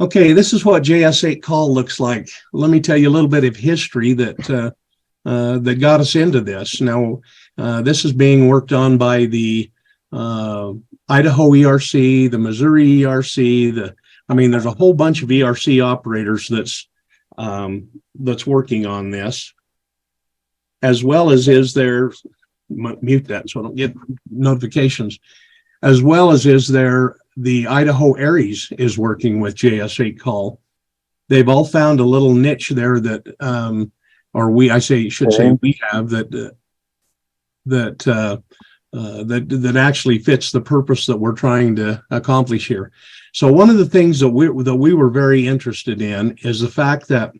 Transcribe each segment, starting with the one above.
Okay, this is what JS8Call looks like. Let me tell you a little bit of history that got us into this. Now, this is being worked on by the Idaho ERC, the Missouri ERC. There's a whole bunch of ERC operators that's working on this, as well as is there. Mute that so I don't get notifications. As well as is there the Idaho Aries is working with JS8Call. They've all found a little niche there that, we have that actually fits the purpose that we're trying to accomplish here. So one of the things that we were very interested in is the fact that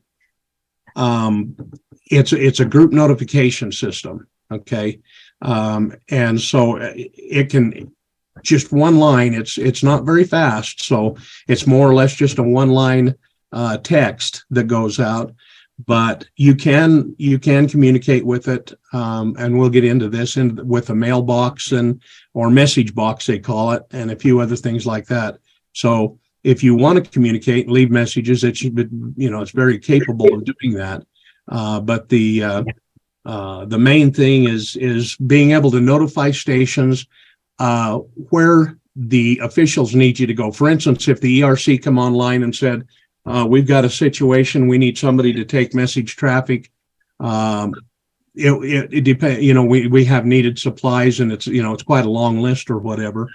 it's a group notification system. Okay, and so it can. Just one line. It's not very fast, so it's more or less just a one-line text that goes out. But you can communicate with it, and we'll get into this with a mailbox or message box they call it, and a few other things like that. So if you want to communicate and leave messages, it's very capable of doing that. But the main thing is being able to notify stations where the officials need you to go. For instance, if the ERC come online and said, we've got a situation, we need somebody to take message traffic. It depends, we have needed supplies and it's quite a long list or whatever.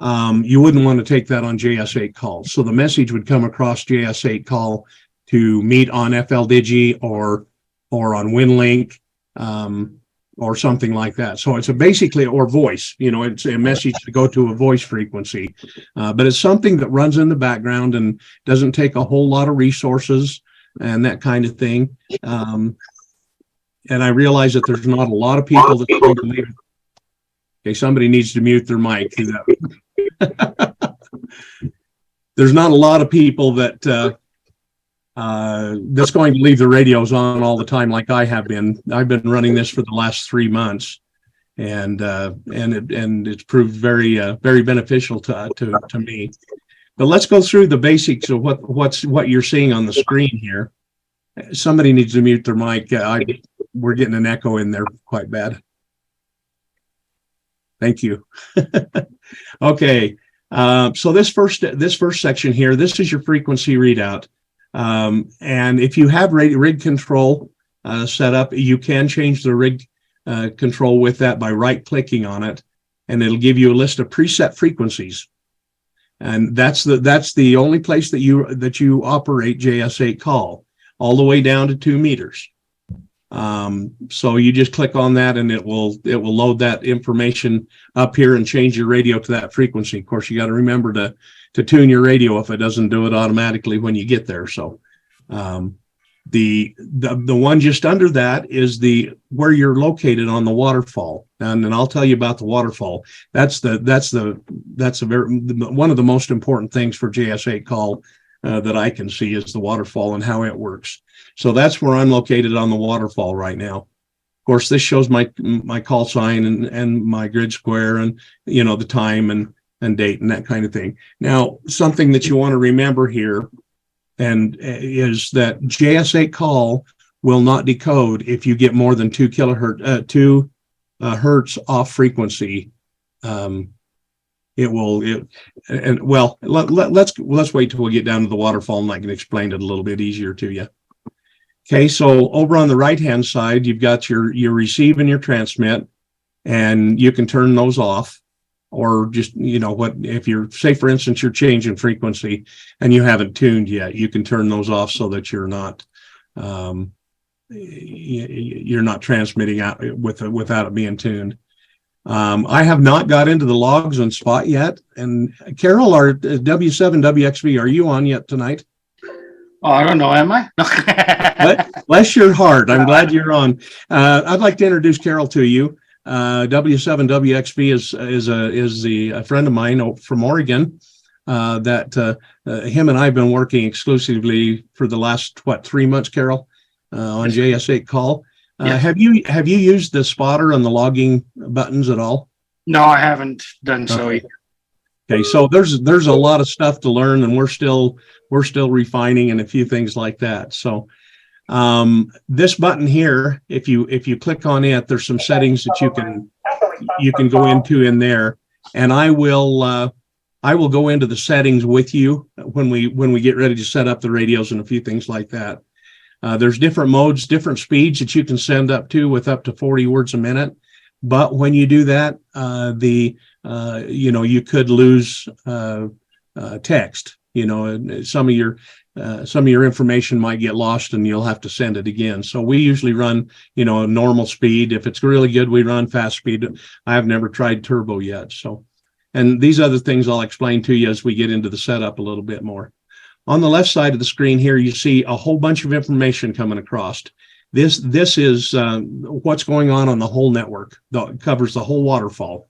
You wouldn't want to take that on JS8Call. So the message would come across JS8Call to meet on FLDigi or on WinLink, or something like that. So it's or voice, it's a message to go to a voice frequency, but it's something that runs in the background and doesn't take a whole lot of resources and that kind of thing. And I realize that there's not a lot of people that going to leave. Okay, somebody needs to mute their mic. There's not a lot of people that that's going to leave the radios on all the time like I have been. I've been running this for the last 3 months, and it's proved very beneficial to me. But let's go through the basics of what you're seeing on the screen here. Somebody needs to mute their mic. We're getting an echo in there quite bad. Thank you. Okay, so this first section here, this is your frequency readout. And if you have rig control set up, you can change the rig control with that by right-clicking on it, and it'll give you a list of preset frequencies. And that's the only place that you operate JS8Call, all the way down to 2 meters. So you just click on that, and it will load that information up here and change your radio to that frequency. Of course, you got to remember to tune your radio if it doesn't do it automatically when you get there. So the one just under that is where you're located on the waterfall, and I'll tell you about the waterfall. That's one of the most important things for JS8Call that I can see is the waterfall and how it works. So that's where I'm located on the waterfall right now. Of course, this shows my call sign and my grid square and the time and date and that kind of thing. Now, something that you want to remember here is that JS8Call will not decode if you get more than 2 kilohertz, 2 hertz off frequency. Let's wait till we get down to the waterfall and I can explain it a little bit easier to you. Okay, so over on the right-hand side, you've got your receive and your transmit, and you can turn those off. Or just, if you're, say, for instance, you're changing frequency and you haven't tuned yet, you can turn those off so that you're not transmitting out without it being tuned. I have not got into the logs on Spot yet. And Carol, our W7WXV, are you on yet tonight? Oh, I don't know. Am I? Bless your heart. I'm glad you're on. I'd like to introduce Carol to you. W7WXV is a friend of mine from Oregon that him and I have been working exclusively for the last 3 months, Carol, on JS8Call. Have you used the spotter and the logging buttons at all? No, I haven't done so either. Okay, so there's a lot of stuff to learn, and we're still refining and a few things like that. So this button here, if you click on it, there's some settings that you can go into in there, and I will go into the settings with you when we get ready to set up the radios and a few things like that. There's different modes, different speeds that you can send up to 40 words a minute. But when you do that, you could lose text. Some of your information might get lost, and you'll have to send it again. So we usually run, a normal speed. If it's really good, we run fast speed. I have never tried turbo yet. So, and these other things I'll explain to you as we get into the setup a little bit more. On the left side of the screen here, you see a whole bunch of information coming across. This is what's going on the whole network. It covers the whole waterfall.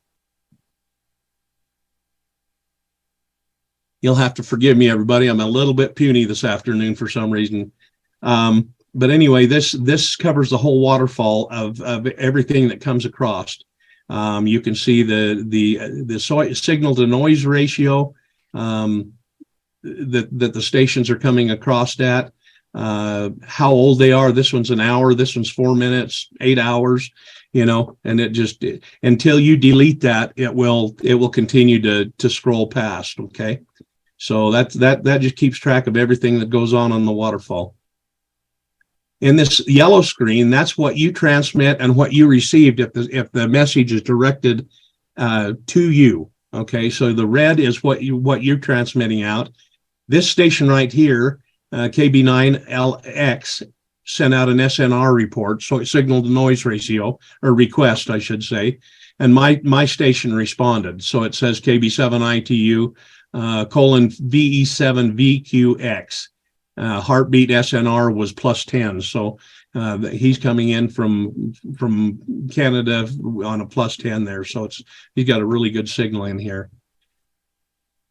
You'll have to forgive me, everybody. I'm a little bit puny this afternoon for some reason. But anyway, this covers the whole waterfall of everything that comes across. You can see the signal to noise ratio that the stations are coming across at, how old they are. This one's an hour, this one's 4 minutes, 8 hours, and it just, until you delete that, it will continue to scroll past. Okay. So that just keeps track of everything that goes on the waterfall. In this yellow screen, that's what you transmit and what you received if the message is directed to you. Okay, so the red is what you're transmitting out. This station right here, KB7ITU, sent out an SNR report, so signal to noise ratio, or request, I should say, and my station responded. So it says KB7ITU colon VE7VQX. Heartbeat SNR was +10. So he's coming in from Canada on a +10 there. So he's got a really good signal in here.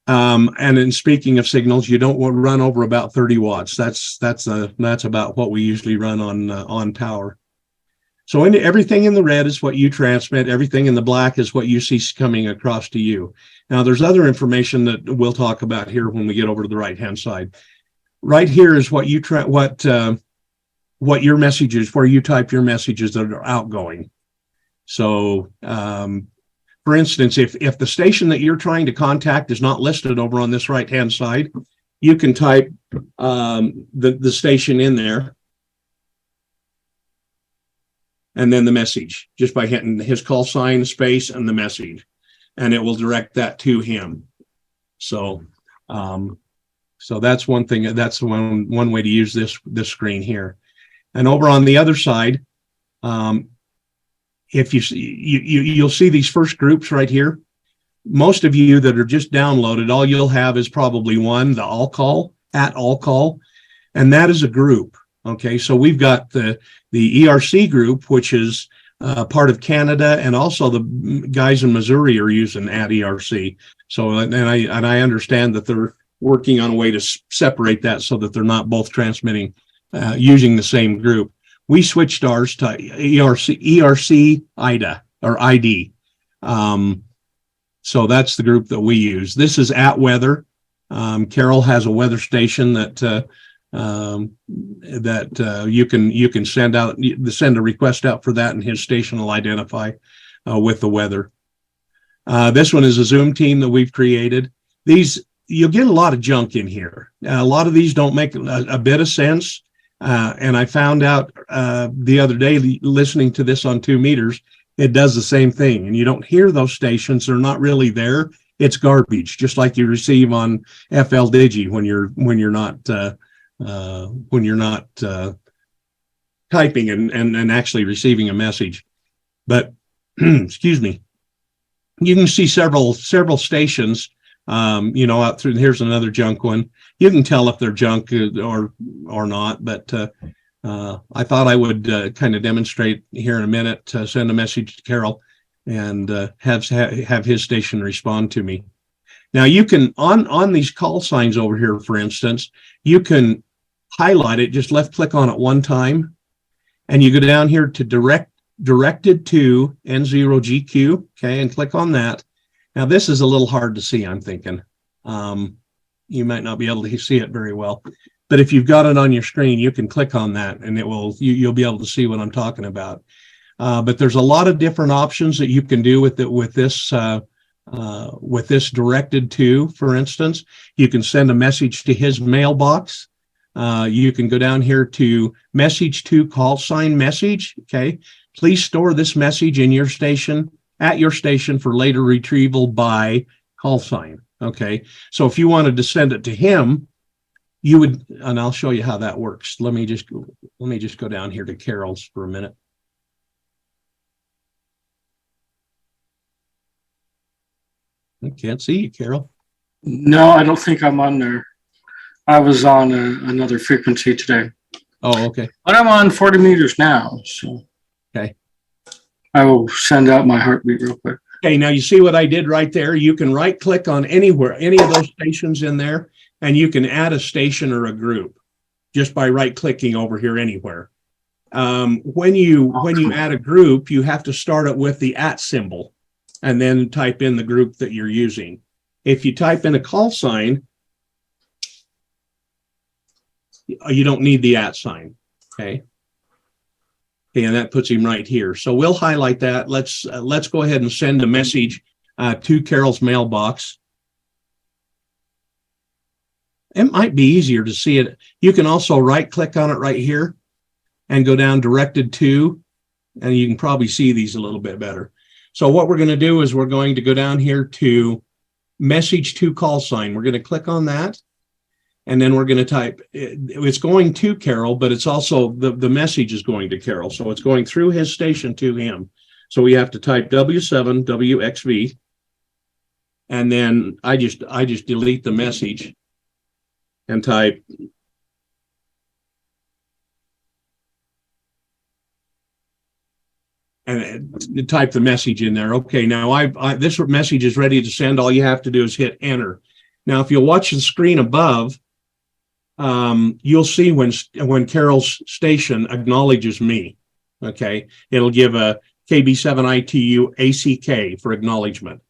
And in speaking of signals, you don't want to run over about 30 watts. That's about what we usually run on power. So everything in the red is what you transmit. Everything in the black is what you see coming across to you. Now, there's other information that we'll talk about here when we get over to the right-hand side. Right here is what your messages, where you type your messages that are outgoing. So, for instance, if the station that you're trying to contact is not listed over on this right-hand side, you can type the station in there, and then the message, just by hitting his call sign, space, and the message, and it will direct that to him. So, so that's one thing. That's one way to use this screen here. And over on the other side, if you'll see these first groups right here. Most of you that are just downloaded, all you'll have is probably one, the all call, and that is a group. Okay, so we've got the ERC group, which is part of Canada, and also the guys in Missouri are using @ERC. So, and I understand that they're working on a way to separate that so that they're not both transmitting using the same group. We switched ours to ERC IDA or ID. So that's the group that we use. This is @weather. Carol has a weather station that you can send a request out for that, and his station will identify with the weather. This one is a Zoom team that we've created. You'll get a lot of junk in here. A lot of these don't make a bit of sense. And I found out the other day, listening to this on 2 meters, it does the same thing. And you don't hear those stations. They're not really there. It's garbage, just like you receive on FL Digi when you're not typing and actually receiving a message. But excuse me, you can see several stations. Out through. Here's another junk one. You can tell if they're junk or not. But I thought I would kind of demonstrate here in a minute to send a message to Carol and have his station respond to me. Now you can on these call signs over here, for instance, you can highlight it. Just left click on it one time, and you go down here to directed to N0GQ. Okay, and click on that. Now this is a little hard to see, I'm thinking. You might not be able to see it very well, but if you've got it on your screen, you can click on that and it will, you'll be able to see what I'm talking about. But there's a lot of different options that you can do with it, with this directed to, for instance. You can send a message to his mailbox. You can go down here to message to call sign message. Okay. Please store this message in your station, at your station for later retrieval by call sign. Okay. So if you wanted to send it to him, you would, and I'll show you how that works. Let me just go down here to Carol's for a minute. I can't see you, Carol. No, I don't think I'm on there. I was on another frequency today. Oh, okay. But I'm on 40 meters now, so. Okay. I will send out my heartbeat real quick. Okay, now you see what I did right there? You can right click on anywhere, any of those stations in there, and you can add a station or a group just by right clicking over here anywhere. When you add a group, you have to start it with the @ symbol and then type in the group that you're using. If you type in a call sign, you don't need the @ sign. Okay. Okay, and that puts him right here. So we'll highlight that. Let's go ahead and send a message to Carol's mailbox. It might be easier to see it. You can also right click on it right here and go down directed to, and you can probably see these a little bit better. So what we're going to do is we're going to go down here to message to call sign. We're going to click on that. And then we're going to type, it's going to Carol, but it's also, the message is going to Carol. So it's going through his station to him. So we have to type W7WXV. And then I just delete the message and type and type the message in there. Okay, now this message is ready to send. All you have to do is hit enter. Now, if you'll watch the screen above, you'll see when Carol's station acknowledges me. Okay, it'll give a KB7ITU ACK for acknowledgement.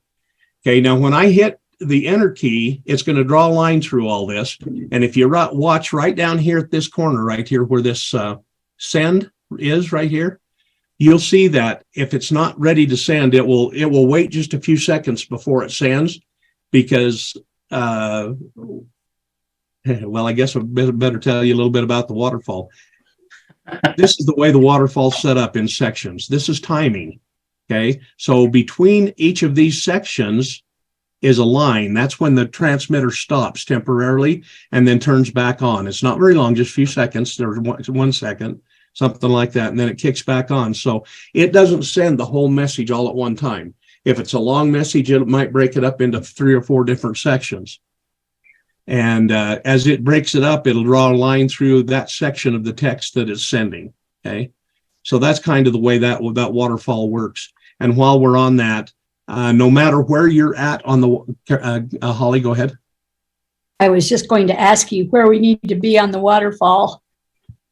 Okay, now when I hit the enter key, it's going to draw a line through all this. And if you watch right down here at this corner, right here where this send is right here, you'll see that if it's not ready to send, it will wait just a few seconds before it sends, because well, I guess I better tell you a little bit about the waterfall. This is the way the waterfall's set up in sections. This is timing. Okay, so between each of these sections is a line. That's when the transmitter stops temporarily and then turns back on. It's not very long, just a few seconds. There's 1 second, something like that, and then it kicks back on. So it doesn't send the whole message all at one time. If it's a long message, it might break it up into 3 or 4 different sections. And as it breaks it up, it'll draw a line through that section of the text that it's sending. Okay, so that's kind of the way that waterfall works. And while we're on that, no matter where you're at on the Holly, go ahead. I was just going to ask you where we need to be on the waterfall.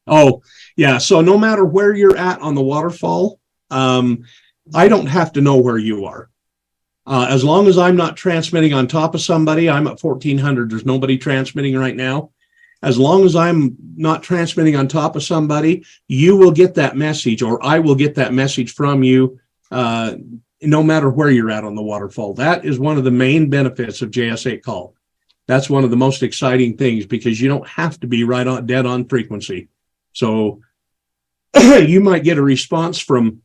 Oh, yeah. So no matter where you're at on the waterfall, I don't have to know where you are. As long as I'm not transmitting on top of somebody, I'm at 1400. There's nobody transmitting right now. As long as I'm not transmitting on top of somebody, you will get that message, or I will get that message from you, no matter where you're at on the waterfall. That is one of the main benefits of JS8Call. That's one of the most exciting things, because you don't have to be right on dead on frequency. So you might get a response from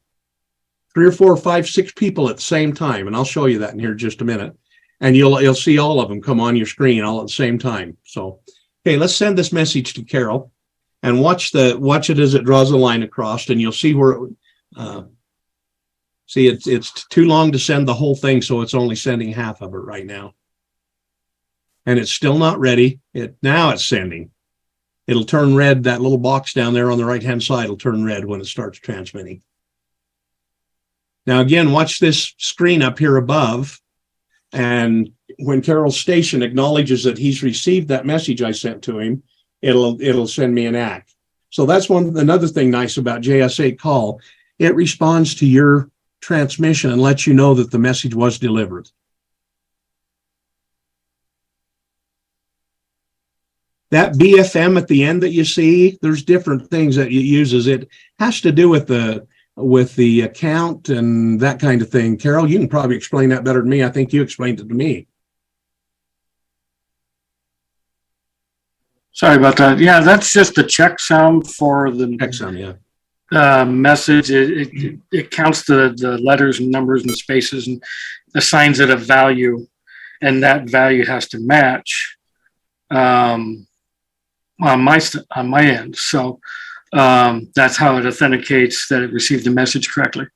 3 or 4 or 5, 6 people at the same time. And I'll show you that in here in just a minute. And you'll see all of them come on your screen all at the same time. So, okay, let's send this message to Carol and watch it as it draws a line across, and you'll see where, see, it's too long to send the whole thing. So it's only sending half of it right now. And it's still not ready. Now it's sending. It'll turn red. That little box down there on the right-hand side will turn red when it starts transmitting. Now, again, watch this screen up here above. And when Carol's station acknowledges that he's received that message I sent to him, it'll send me an ACK. So that's another thing nice about JS8Call. It responds to your transmission and lets you know that the message was delivered. That BFM at the end that you see, there's different things that it uses. It has to do with the account and that kind of thing. Carol, you can probably explain that better than me. I think you explained it to me. Sorry about that. Yeah, that's just the checksum for the Checksum, yeah. message. It counts the letters and numbers and spaces and assigns it a value, and that value has to match on my end. So that's how it authenticates that it received the message correctly.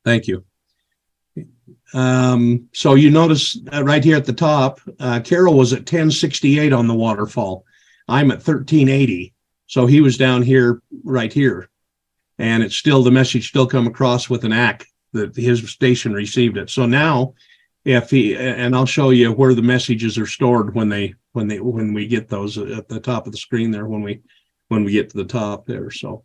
Thank you. So you notice right here at the top, Carol was at 1068 on the waterfall. I'm at 1380. So he was down here, right here. And it's still, the message still come across with an ACK that his station received it. So now if he, and I'll show you where the messages are stored when we get those at the top of the screen there, when we get to the top there. So,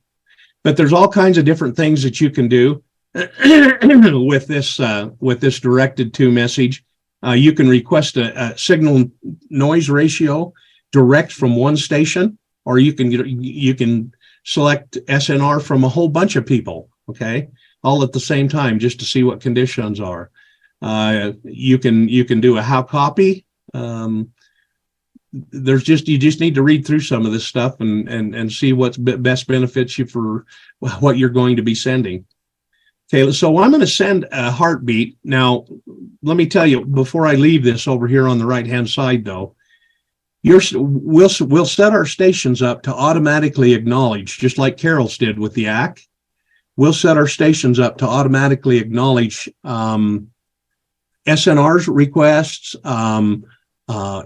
but there's all kinds of different things that you can do with this directed to message. You can request a signal noise ratio direct from one station, or you can select SNR from a whole bunch of people, okay, all at the same time, just to see what conditions are. You can do a how copy. You just need to read through some of this stuff and see what's best benefits you for what you're going to be sending. Okay, so I'm going to send a heartbeat. Now, let me tell you, before I leave this over here on the right-hand side, though, we'll set our stations up to automatically acknowledge, just like Carol's did with the ACK. We'll set our stations up to automatically acknowledge SNR's requests,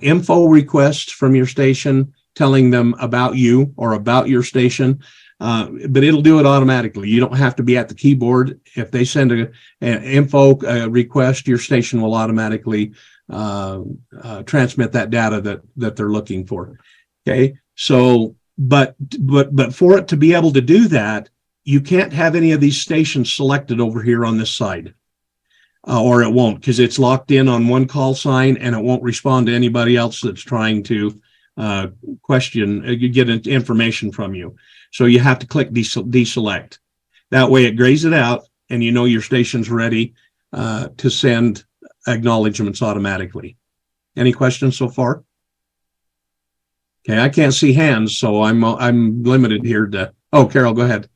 info requests from your station, telling them about you or about your station. But it'll do it automatically. You don't have to be at the keyboard. If they send an info request, your station will automatically transmit that data that they're looking for. Okay. So, but for it to be able to do that, you can't have any of these stations selected over here on this side, or it won't, because it's locked in on one call sign and it won't respond to anybody else that's trying to get information from you. So you have to click deselect. That way it grays it out and you know your station's ready to send acknowledgements automatically. Any questions so far? Okay, I can't see hands, so I'm limited here to, oh, Carol, go ahead.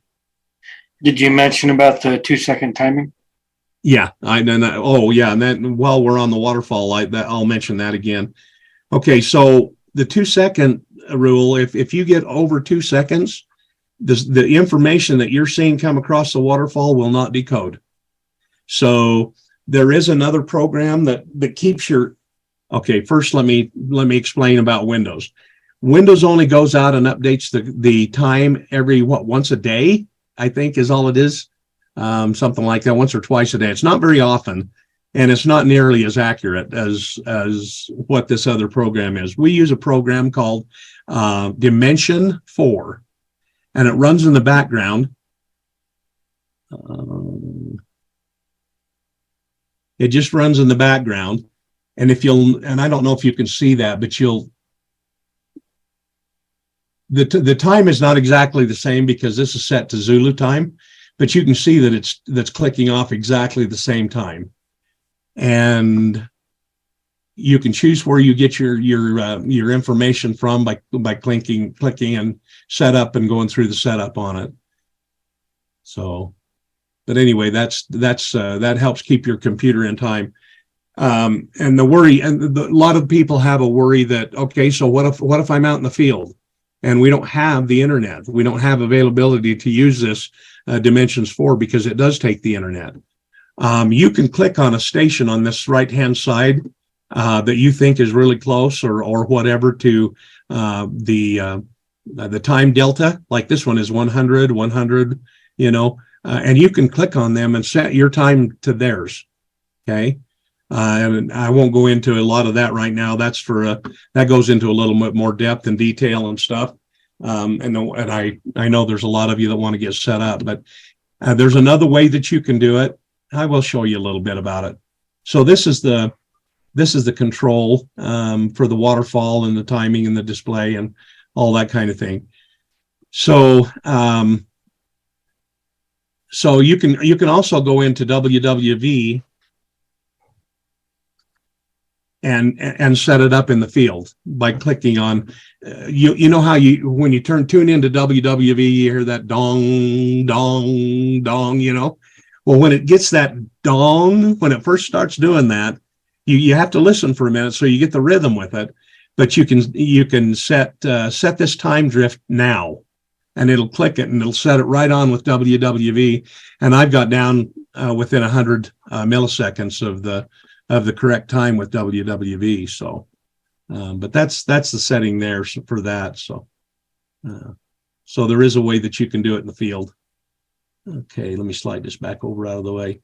Did you mention about the 2-second timing? Yeah, and then while we're on the waterfall, I'll mention that again. Okay, so the 2-second rule, if you get over 2 seconds, the information that you're seeing come across the waterfall will not decode. So there is another program that keeps your, okay, first let me explain about Windows. Windows only goes out and updates the time every, once a day, I think is all it is. Something like that, once or twice a day. It's not very often, and it's not nearly as accurate as what this other program is. We use a program called Dimension 4, and it runs in the background. It just runs in the background, and and I don't know if you can see that, but the time is not exactly the same because this is set to Zulu time, but you can see that that's clicking off exactly the same time. And you can choose where you get your information from by clicking and setup and going through the setup on it. So, but anyway, that helps keep your computer in time. And the worry, and a lot of people have a worry that, okay, so what if I'm out in the field and we don't have the internet? We don't have availability to use this Dimensions 4 because it does take the internet. You can click on a station on this right-hand side that you think is really close or whatever to the time delta, like this one is 100, and you can click on them and set your time to theirs. Okay. And I won't go into a lot of that right now. That's that goes into a little bit more depth and detail and stuff. And I know there's a lot of you that want to get set up, but there's another way that you can do it. I will show you a little bit about it. So this is the this is the control for the waterfall and the timing and the display and all that kind of thing. So so you can also go into WWV and set it up in the field by clicking on you know how when you tune into WWV, you hear that dong dong dong, you know. Well, when it gets that dong, when it first starts doing that, you have to listen for a minute so you get the rhythm with it. But you can set this time drift now, and it'll click it and it'll set it right on with WWV. And I've got down within 100 milliseconds of the correct time with WWV. So, but that's the setting there for that. So, so there is a way that you can do it in the field. Okay, let me slide this back over out of the way.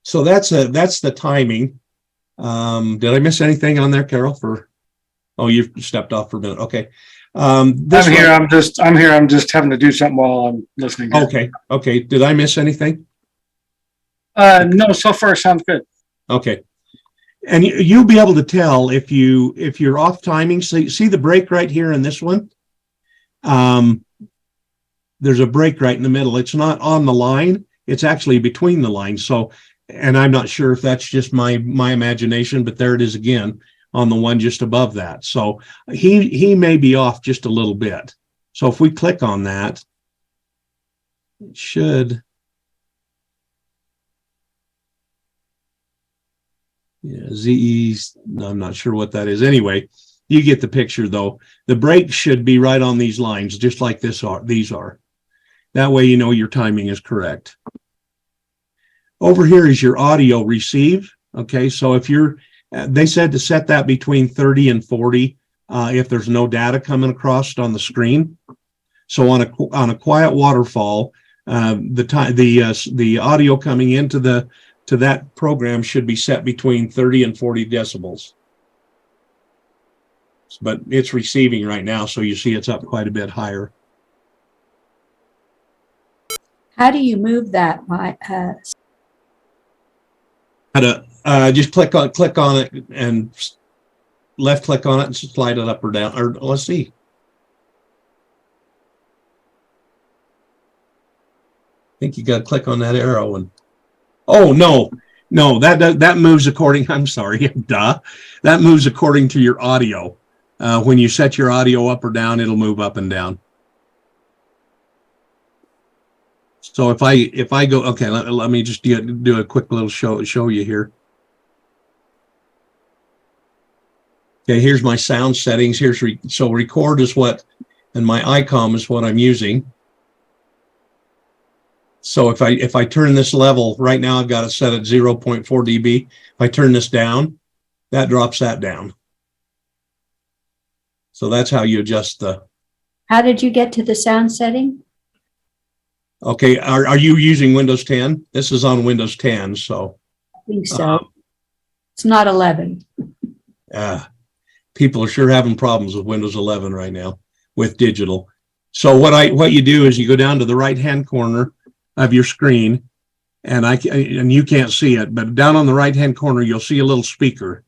So that's the timing. Did I miss anything on there, Carol? Oh, you've stepped off for a minute. Okay. I'm here. I'm just having to do something while I'm listening. Okay. Did I miss anything? No, so far sounds good. Okay. And you'll be able to tell if you're off timing. So see the break right here in this one. There's a break right in the middle. It's not on the line. It's actually between the lines. So, and I'm not sure if that's just my imagination, but there it is again on the one just above that. So he may be off just a little bit. So if we click on that, it should. Yeah, ZE's, I'm not sure what that is. Anyway, you get the picture though. The breaks should be right on these lines, just like these are. That way you know your timing is correct. Over here is your audio receive. Okay, so if they said to set that between 30 and 40 if there's no data coming across on the screen. So on a quiet waterfall, the audio coming into that program should be set between 30 and 40 decibels. But it's receiving right now, so you see it's up quite a bit higher. How do you move that? Just click on it and left click on it and slide it up or down. Or let's see. I think you got to click on that arrow and. Oh no, that moves according. I'm sorry, duh. That moves according to your audio. When you set your audio up or down, it'll move up and down. So if I go, okay, let me just do a quick little show you here. Okay, here's my sound settings. So record is what, and my ICOM is what I'm using. So if I turn this level right now, I've got it set at 0.4 dB. If I turn this down, that drops that down. So that's how you adjust the. How did you get to the sound setting? Okay, are you using Windows 10? This is on Windows 10, so. I think so. It's not 11. People are sure having problems with Windows 11 right now with digital. So what you do is you go down to the right-hand corner of your screen, and you can't see it, but down on the right-hand corner, you'll see a little speaker.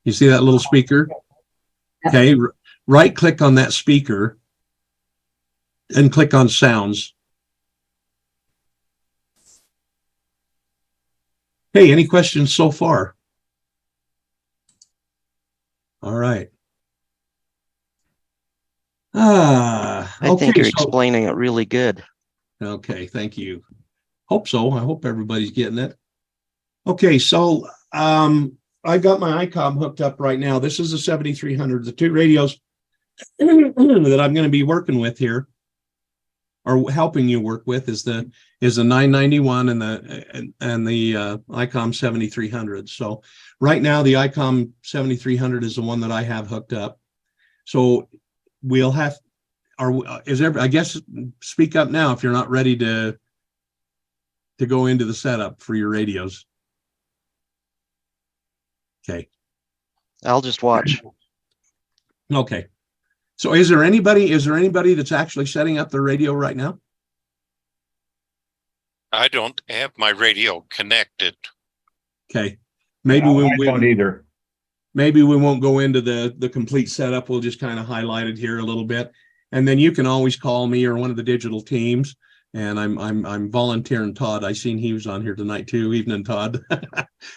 You see that little speaker? Okay, right-click on that speaker and click on sounds. Hey, any questions so far? All right. I think you're explaining it really good. Okay, thank you. Hope so. I hope everybody's getting it. Okay, so I got my ICOM hooked up right now. This is the 7300. The two radios that I'm going to be working with here, or helping you work with, is the 991 and the ICOM 7300. So right now the ICOM 7300 is the one that I have hooked up. So we'll have, I guess, speak up now if you're not ready to go into the setup for your radios. Okay. I'll just watch. Okay. So is there anybody that's actually setting up their radio right now? I don't have my radio connected. Okay. Maybe I don't either. maybe we won't go into the complete setup. We'll just kind of highlight it here a little bit. And then you can always call me or one of the digital teams. And I'm volunteering Todd. I seen he was on here tonight too. Evening, Todd.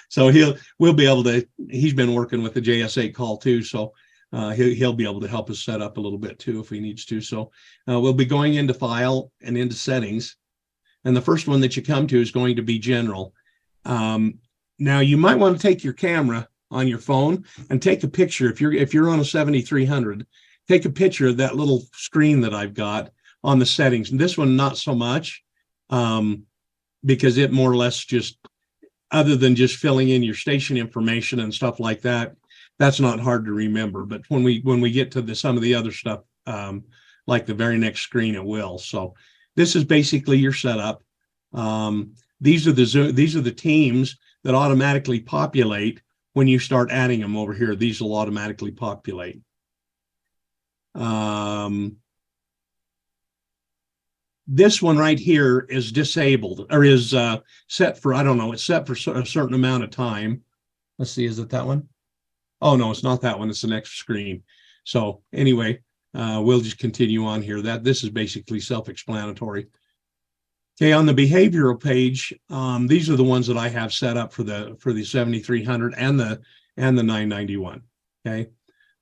So we'll be able to. He's been working with the JS8Call too, so he'll be able to help us set up a little bit too if he needs to. So we'll be going into File and into Settings, and the first one that you come to is going to be General. Now you might want to take your camera on your phone and take a picture. If you're on a 7300, take a picture of that little screen that I've got on the settings. And this one, not so much, because it more or less just, other than just filling in your station information and stuff like that, that's not hard to remember. But when we get to some of the other stuff, like the very next screen, it will. So this is basically your setup. These are the teams that automatically populate when you start adding them over here. These will automatically populate. This one right here is disabled, or is set for, I don't know, it's set for a certain amount of time. Let's see, is it that one? Oh, no, it's not that one. It's the next screen. So anyway, we'll just continue on here. This is basically self-explanatory. Okay, on the behavioral page, these are the ones that I have set up for the 7300 and the 991. Okay,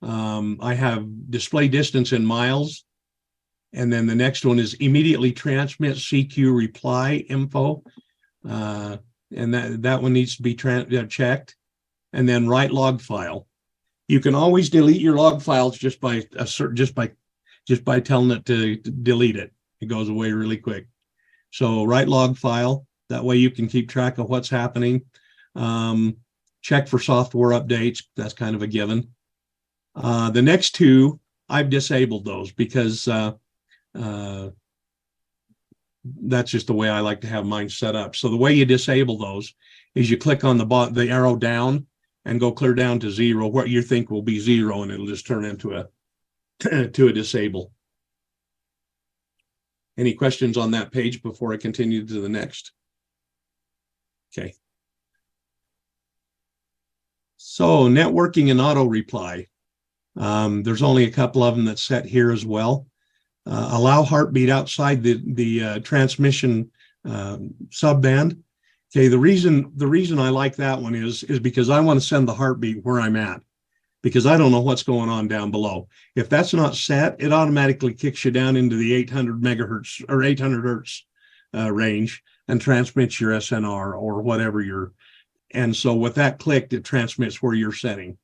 I have display distance in miles. And then the next one is immediately transmit CQ reply info. And that one needs to be checked. And then write log file. You can always delete your log files just by telling it to delete it. It goes away really quick. So write log file. That way you can keep track of what's happening. Check for software updates. That's kind of a given. The next two, I've disabled those because that's just the way I like to have mine set up. So the way you disable those is you click on the arrow down and go clear down to 0, what you think will be 0, and it'll just turn into a disable. Any questions on that page before I continue to the next? Okay. So networking and auto reply. There's only a couple of them that's set here as well. Allow heartbeat outside the transmission subband. Okay, the reason I like that one is because I want to send the heartbeat where I'm at, because I don't know what's going on down below. If that's not set, it automatically kicks you down into the 800 megahertz or 800 hertz range and transmits your SNR or whatever and so with that clicked, it transmits where you're setting.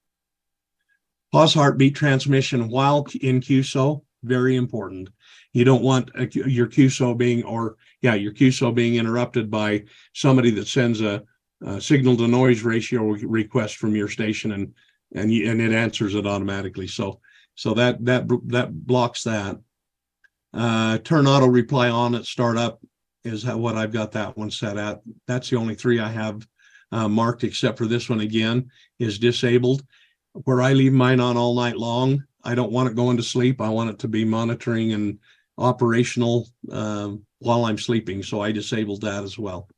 Pause heartbeat transmission while in QSO. Very important. You don't want your QSO being interrupted by somebody that sends a signal to noise ratio request from your station and it answers it automatically. So that blocks that. Turn auto reply on at startup is what I've got that one set at. That's the only 3 I have marked, except for this one again is disabled. Where I leave mine on all night long, I don't want it going to sleep. I want it to be monitoring and operational while I'm sleeping. So I disabled that as well.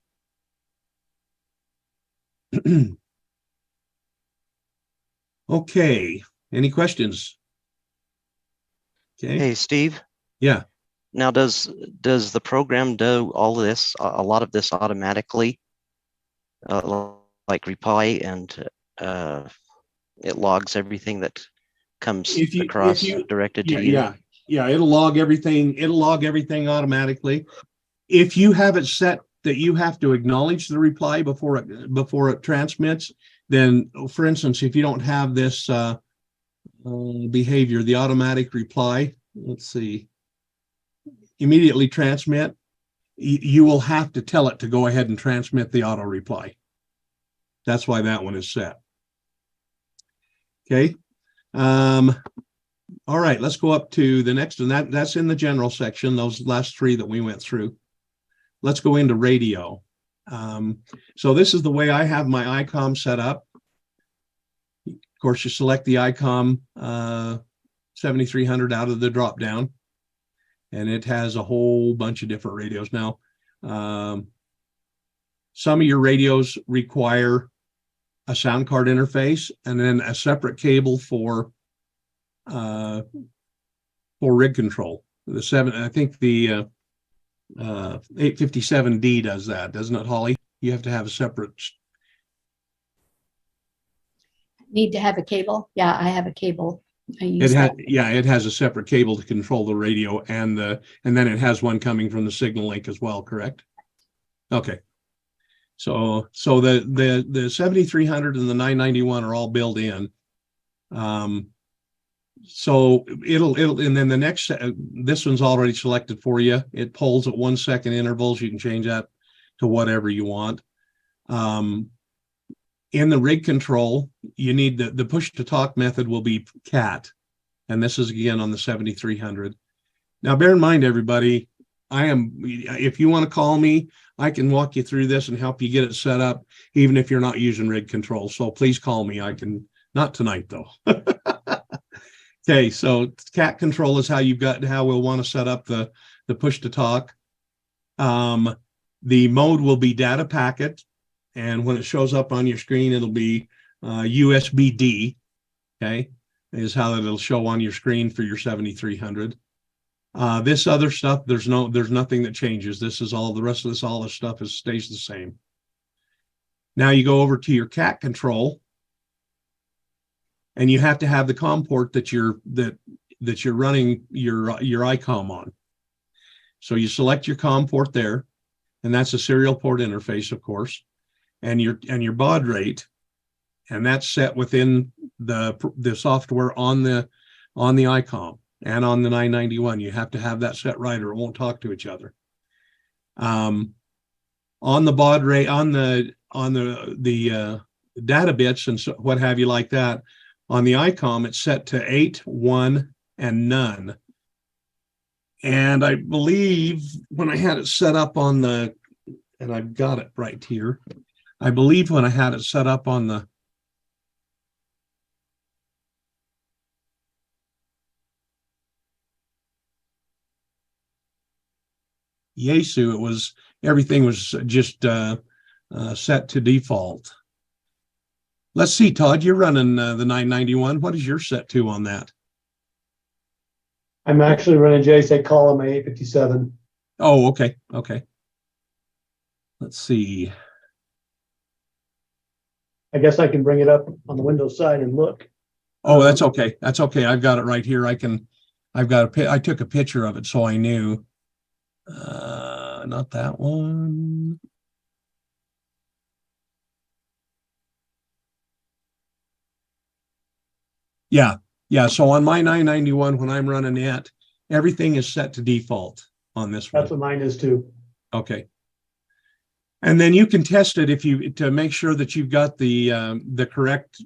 Okay. Any questions? Okay. Hey, Steve. Yeah. Now, does the program do all of this, a lot of this automatically, like reply, and it logs everything that comes across directed to you? Yeah, it'll log everything. It'll log everything automatically. If you have it set that you have to acknowledge the reply before it transmits, then, for instance, if you don't have this behavior, the automatic reply, let's see, immediately transmit, you will have to tell it to go ahead and transmit the auto reply. That's why that one is set. Okay. All right, let's go up to the next one. That's in the general section, those last 3 that we went through. Let's go into radio. So this is the way I have my ICOM set up. Of course, you select the ICOM 7300 out of the drop down, and it has a whole bunch of different radios. Now, Some of your radios require a sound card interface and then a separate cable for rig control. I think the 857D does that, doesn't it, Holly? You have to have a separate. Need to have a cable? Yeah, I have a cable. It has a separate cable to control the radio and then it has one coming from the signal link as well, correct? Okay. So the 7300 and the 991 are all built in. So it'll and then the next, this one's already selected for you. It polls at 1 second intervals. You can change that to whatever you want. In the rig control, you need the push to talk method will be CAT. And this is again on the 7300. Now, bear in mind, everybody, if you want to call me, I can walk you through this and help you get it set up, even if you're not using rig control. So please call me. I can, not tonight though. Okay, so CAT control is how we'll want to set up the push to talk. The mode will be data packet, and when it shows up on your screen, it'll be USB-D. Okay, is how it'll show on your screen for your 7300. This other stuff, there's nothing that changes. This is all the rest of this. All this stuff stays the same. Now you go over to your CAT control. And you have to have the COM port that you're running your ICOM on. So you select your COM port there, and that's a serial port interface, of course, and your baud rate, and that's set within the software on the ICOM and on the 991. You have to have that set right, or it won't talk to each other. On the baud rate, on the data bits and so, what have you like that. On the ICOM, it's set to 8, 1, and none. And I believe when I had it set up on and I've got it right here, I believe when I had it set up on the Yaesu, everything was just set to default. Let's see, Todd, you're running the 991. What is your set to on that? I'm actually running JS8Call on my 857. Oh, okay. Okay. Let's see. I guess I can bring it up on the Windows side and look. Oh, that's okay. That's okay. I've got it right here. I took a picture of it, so I knew. Not that one. Yeah. So on my 991, when I'm running it, everything is set to default on this one. That's what mine is too. Okay. And then you can test it to make sure that you've got the correct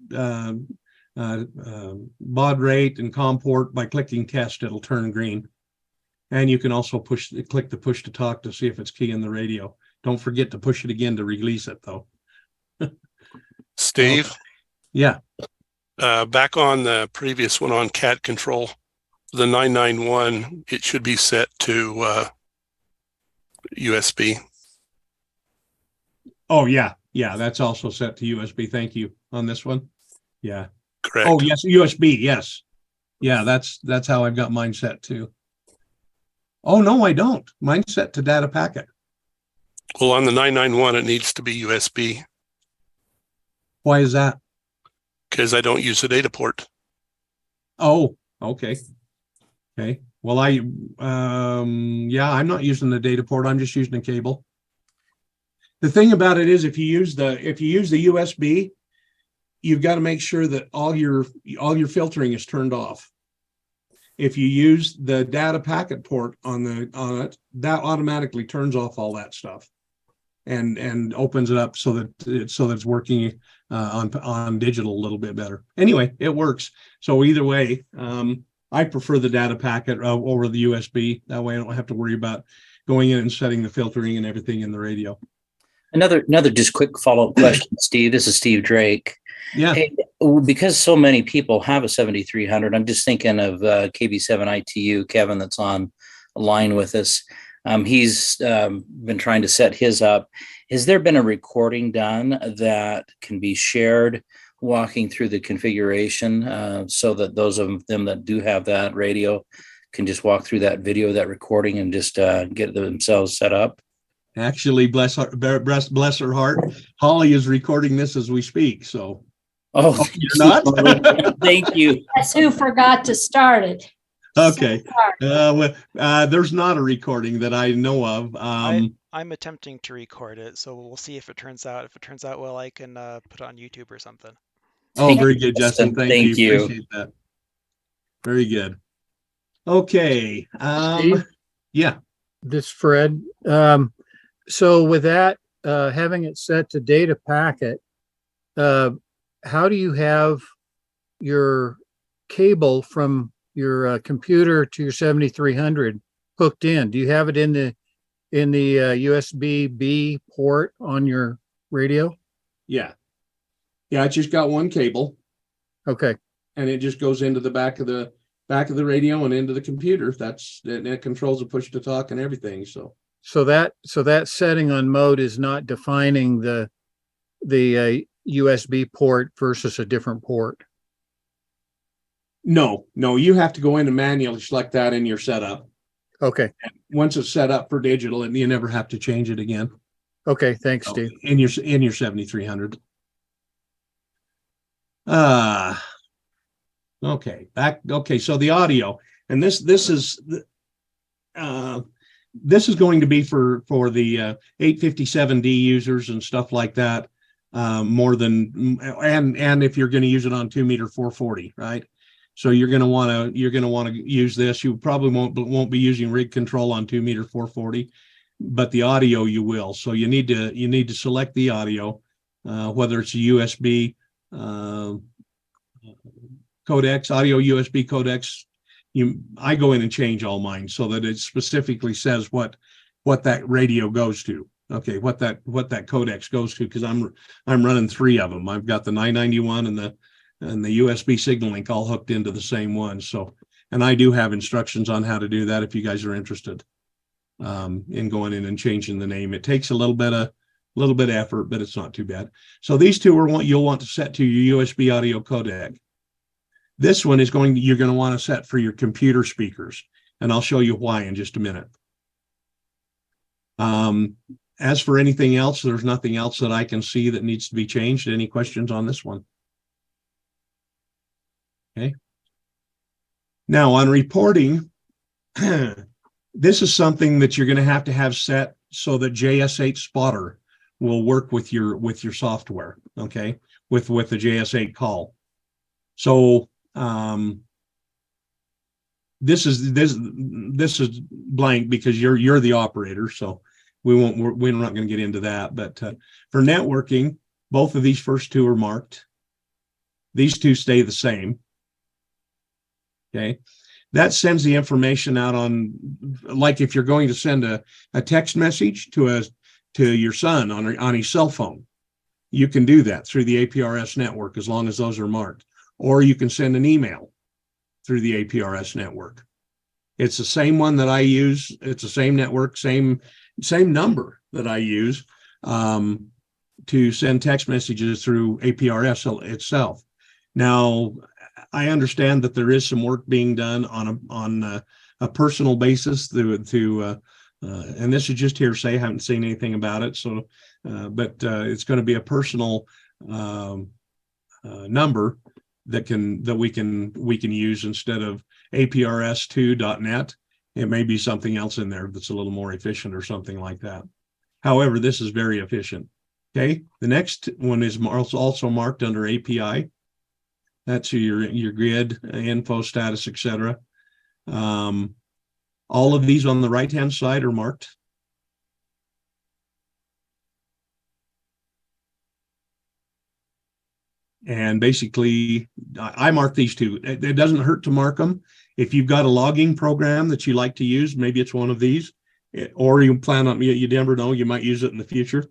baud rate and COM port by clicking test. It'll turn green. And you can also click the push to talk to see if it's keying the radio. Don't forget to push it again to release it though. Steve? Okay. Yeah. Back on the previous one on CAT control, the 991, it should be set to USB. Oh, yeah. Yeah, that's also set to USB. Thank you on this one. Yeah. Correct. Oh, yes, USB. Yes. Yeah, that's how I've got mine set too. Oh, no, I don't. Mine's set to data packet. Well, on the 991, it needs to be USB. Why is that? Because I don't use a data port. Oh, okay. Okay. Well, I'm not using the data port. I'm just using a cable. The thing about it is if you use the USB, you've got to make sure that all your filtering is turned off. If you use the data packet port on it, that automatically turns off all that stuff and opens it up so that it's working on digital a little bit better. Anyway, it works. So either way, I prefer the data packet over the USB. That way I don't have to worry about going in and setting the filtering and everything in the radio. Another just quick follow-up question, Steve. This is Steve Drake. Yeah. Hey, because so many people have a 7300, I'm just thinking of KB7ITU, Kevin, that's on a line with us. He's been trying to set his up. Has there been a recording done that can be shared walking through the configuration so that those of them that do have that radio can just walk through that video, that recording, and just get themselves set up? Actually, bless her heart, Holly is recording this as we speak. So, oh you're not? Thank you. That's who forgot to start it. Okay. There's not a recording that I know of. I'm attempting to record it, so we'll see if it turns out. If it turns out well, I can put it on YouTube or something. Oh, very good, Justin. Thank you. Appreciate that. Very good. Okay. Steve? Yeah. This is Fred. So with that, having it set to data packet, how do you have your cable from your computer to your 7300 hooked in? Do you have it in the USB-B port on your radio? Yeah. Yeah, it's just got one cable. Okay. And it just goes into the back of the radio and into the computer. It controls the push to talk and everything. So that setting on mode is not defining the USB port versus a different port. No, you have to go in and manually select that in your setup. Okay. And once it's set up for digital, and you never have to change it again. Okay, thanks, Steve. In your 7300. Okay, okay. So the audio, and this is going to be for the 857D users and stuff like that. More than, and if you're going to use it on 2-meter 440, right? So you're going to want to use this. You probably won't be using rig control on 2-meter 440, but the audio you will. So you need to select the audio, whether it's a USB codec, audio USB codecs. I go in and change all mine so that it specifically says what that radio goes to. Okay, what that codex goes to, because I'm running 3 of them. I've got the 991 and the USB signal link all hooked into the same one. So, and I do have instructions on how to do that if you guys are interested in going in and changing the name. It takes a little bit of effort, but it's not too bad. So these two you'll want to set to your USB audio codec. This one is you're going to want to set for your computer speakers, and I'll show you why in just a minute. As for anything else, there's nothing else that I can see that needs to be changed. Any questions on this one? Okay. Now on reporting, this is something that you're going to have set so that JS8Spotter will work with your software. Okay, with the JS8Call. So this is blank because you're the operator. So we're not going to get into that. But for networking, both of these first two are marked. These two stay the same. Okay, that sends the information out on, like if you're going to send a text message to your son on his cell phone, you can do that through the APRS network as long as those are marked. Or you can send an email through the APRS network. It's the same one that I use. It's the same network, same number that I use to send text messages through APRS itself. Now, I understand that there is some work being done on a personal basis and this is just hearsay. I haven't seen anything about it. So, but it's going to be a personal number that we can use instead of APRS2.net. It may be something else in there that's a little more efficient or something like that. However, this is very efficient. Okay, the next one is also marked under API. That's your grid, info, status, etc. All of these on the right-hand side are marked. And basically, I mark these two. It doesn't hurt to mark them. If you've got a logging program that you like to use, maybe it's one of these, or you plan on, you never know, you might use it in the future.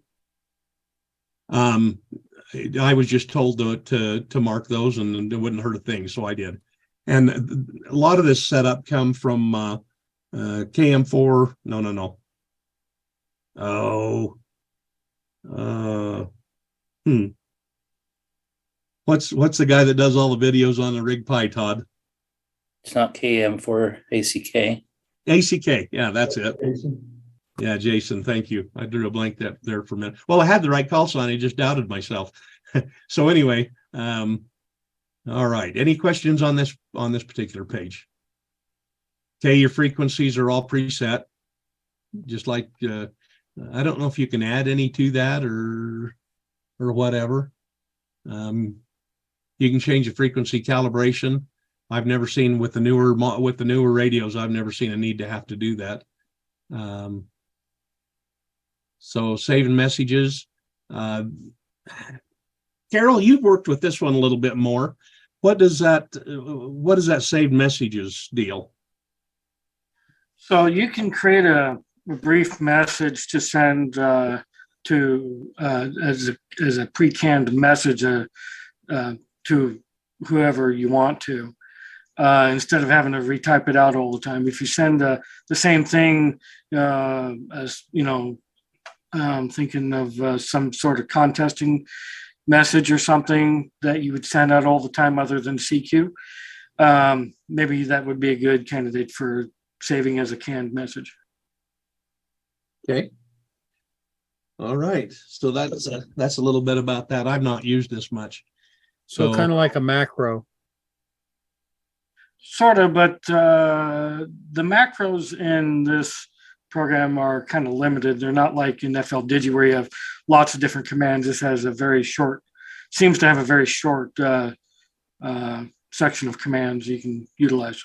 I was just told to mark those, and it wouldn't hurt a thing, so I did. And a lot of this setup come from KM4. No. Oh. What's the guy that does all the videos on the Rig Pi, Todd? It's not KM4 ACK. ACK. Yeah, that's it. Yeah, Jason, thank you. I drew a blank there for a minute. Well, I had the right call sign. I just doubted myself. So anyway, all right. Any questions on this particular page? Okay, your frequencies are all preset. Just like I don't know if you can add any to that or whatever. You can change the frequency calibration. I've never seen with the newer radios, I've never seen a need to have to do that. So saving messages. Carol, you've worked with this one a little bit more. What does that saved messages deal? So you can create a brief message to send as a pre-canned message to whoever you want to, instead of having to retype it out all the time. If you send the same thing, as you know, thinking of some sort of contesting message or something that you would send out all the time other than CQ, maybe that would be a good candidate for saving as a canned message. Okay. All right. So that's a little bit about that. I've not used this much. So kind of like a macro. Sort of, but the macros in this program are kind of limited. They're not like in FL Digi where you have lots of different commands. This has seems to have a very short section of commands you can utilize.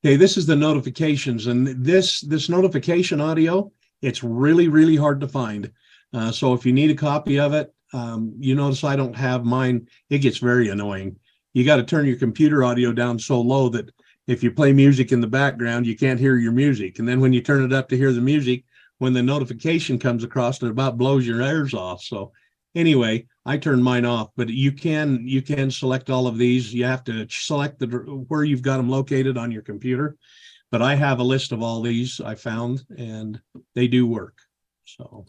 Okay, this is the notifications, and this notification audio, it's really, really hard to find. So if you need a copy of it, you notice I don't have mine. It gets very annoying. You got to turn your computer audio down so low that if you play music in the background, you can't hear your music. And then when you turn it up to hear the music, when the notification comes across, it about blows your ears off. So anyway, I turned mine off, but you can select all of these. You have to select where you've got them located on your computer. But I have a list of all these I found, and they do work. So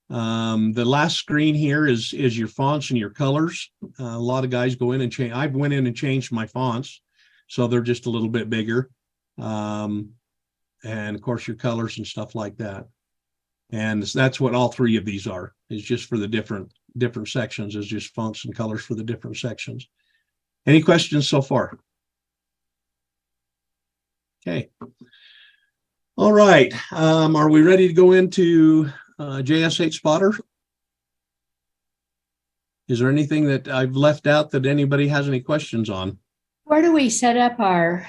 the last screen here is your fonts and your colors. A lot of guys go in and change. I went in and changed my fonts, so they're just a little bit bigger. And of course your colors and stuff like that. And that's what all three of these are, is just for the different sections, is just fonts and colors for the different sections. Any questions so far? Okay. All right. Are we ready to go into JS8Spotter? Is there anything that I've left out that anybody has any questions on? Where do we set up our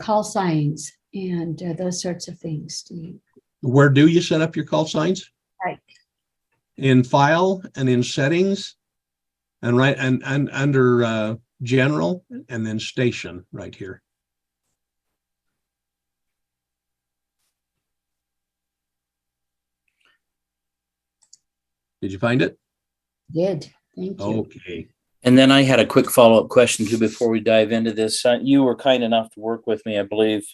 call signs and those sorts of things, Steve? Where do you set up your call signs? Right. In File and in Settings, and under General, and then Station right here. Did you find it? Did. Thank you. Okay. And then I had a quick follow-up question too before we dive into this. You were kind enough to work with me, I believe,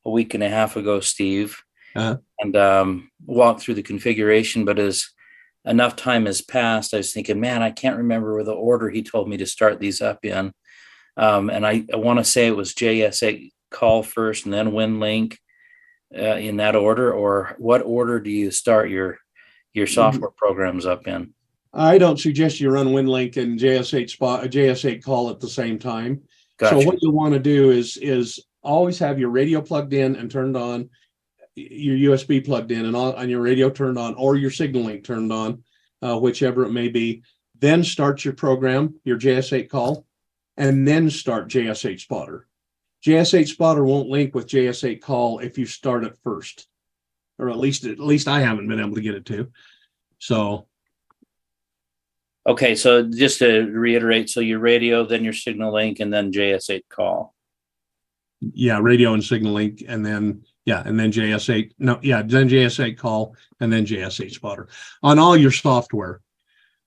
a week and a half ago, Steve, and walk through the configuration. But as enough time has passed, I was thinking, man, I can't remember the order he told me to start these up in. And I want to say it was JS8Call first and then WinLink in that order, or what order do you start your software programs up in? I don't suggest you run WinLink and JS8Call at the same time. Gotcha. So what you'll want to do is always have your radio plugged in and turned on, your USB plugged in and on your radio turned on, or your signal link turned on, whichever it may be. Then start your program, your JS8Call, and then start JS8Spotter. JS8Spotter won't link with JS8Call if you start it first, or at least I haven't been able to get it to. So. Okay, so just to reiterate, so your radio, then your signal link, and then JS8Call. Yeah, radio and signal link, and then then JS8Call, and then JS8Spotter on all your software.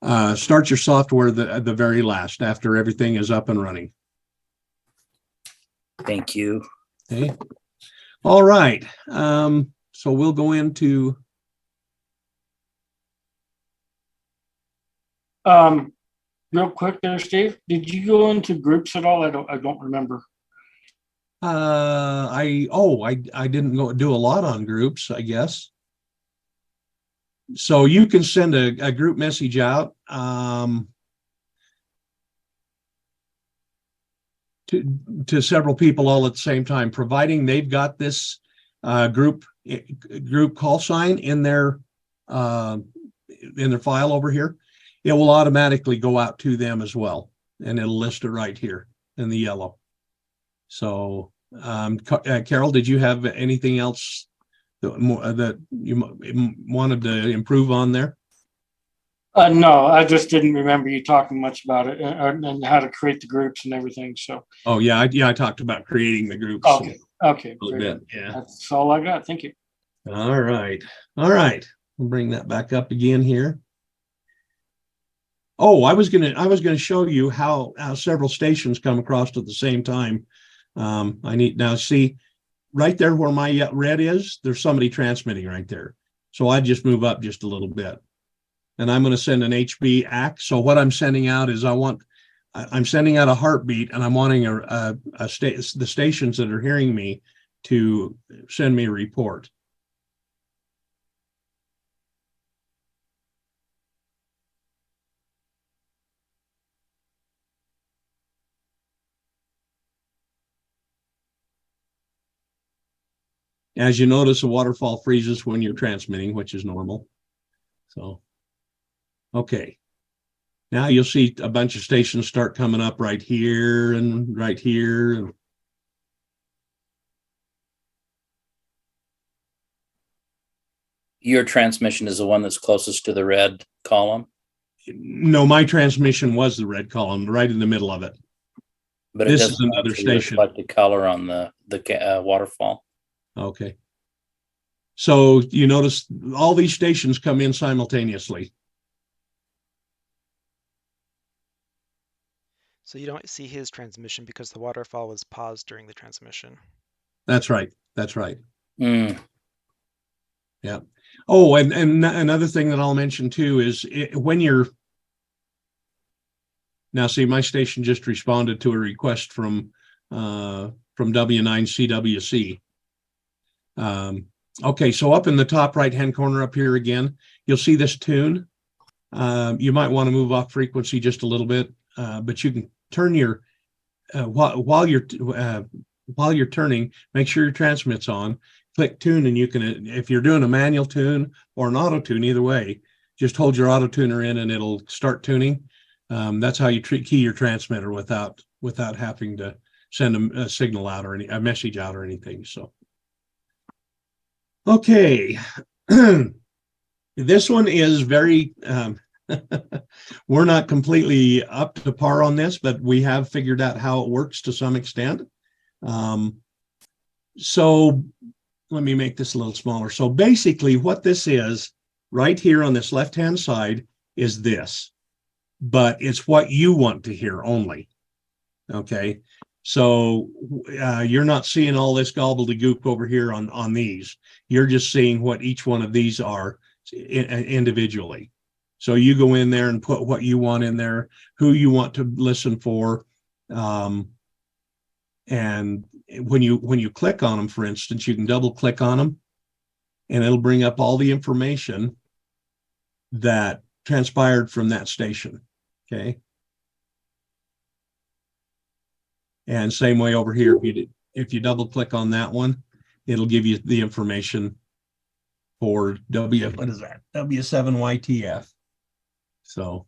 Start your software at the very last after everything is up and running. Thank you. Okay. All right. So we'll go into. Real quick there, Steve, did you go into groups at all? I don't remember. I didn't go do a lot on groups, I guess. So you can send a group message out to several people all at the same time, providing they've got this group call sign in their file over here. It will automatically go out to them as well, and it'll list it right here in the yellow. So, Carol, did you have anything else that you wanted to improve on there? No, I just didn't remember you talking much about it and how to create the groups and everything. So. Oh yeah, I talked about creating the groups. Okay. Okay. A little bit. Yeah. That's all I got. Thank you. All right. All right. We'll bring that back up again here. Oh, I was gonna show you how several stations come across at the same time. I need now see right there where my red is. There's somebody transmitting right there. So I just move up just a little bit, and I'm going to send an HB ACK. So what I'm sending out is I'm sending out a heartbeat, and I'm wanting the stations that are hearing me to send me a report. As you notice, a waterfall freezes when you're transmitting, which is normal. So, okay. Now you'll see a bunch of stations start coming up right here and right here. Your transmission is the one that's closest to the red column? No, my transmission was the red column right in the middle of it. But this is another station. Reflect the color on the waterfall. Okay. So you notice all these stations come in simultaneously. So you don't see his transmission because the waterfall was paused during the transmission. That's right. That's right. Mm. Yeah. Oh, and another thing that I'll mention too is when you're now see my station just responded to a request from W9CWC. Okay, so up in the top right-hand corner up here again, you'll see this tune. You might want to move off frequency just a little bit, but you can turn your while you're turning, make sure your transmit's on. Click tune, and you can, if you're doing a manual tune or an auto tune, either way, just hold your auto tuner in and it'll start tuning. That's how you key your transmitter without having to send a signal out or a message out or anything. So. Okay, this one is very, we're not completely up to par on this, but we have figured out how it works to some extent. So let me make this a little smaller. So basically what this is right here on this left-hand side is this, but it's what you want to hear only, okay? So you're not seeing all this gobbledygook over here on these. You're just seeing what each one of these are individually. So you go in there and put what you want in there, who you want to listen for. And when you click on them, for instance, you can double click on them and it'll bring up all the information that transpired from that station. Okay. And same way over here, if you double click on that one, it'll give you the information for W7YTF. So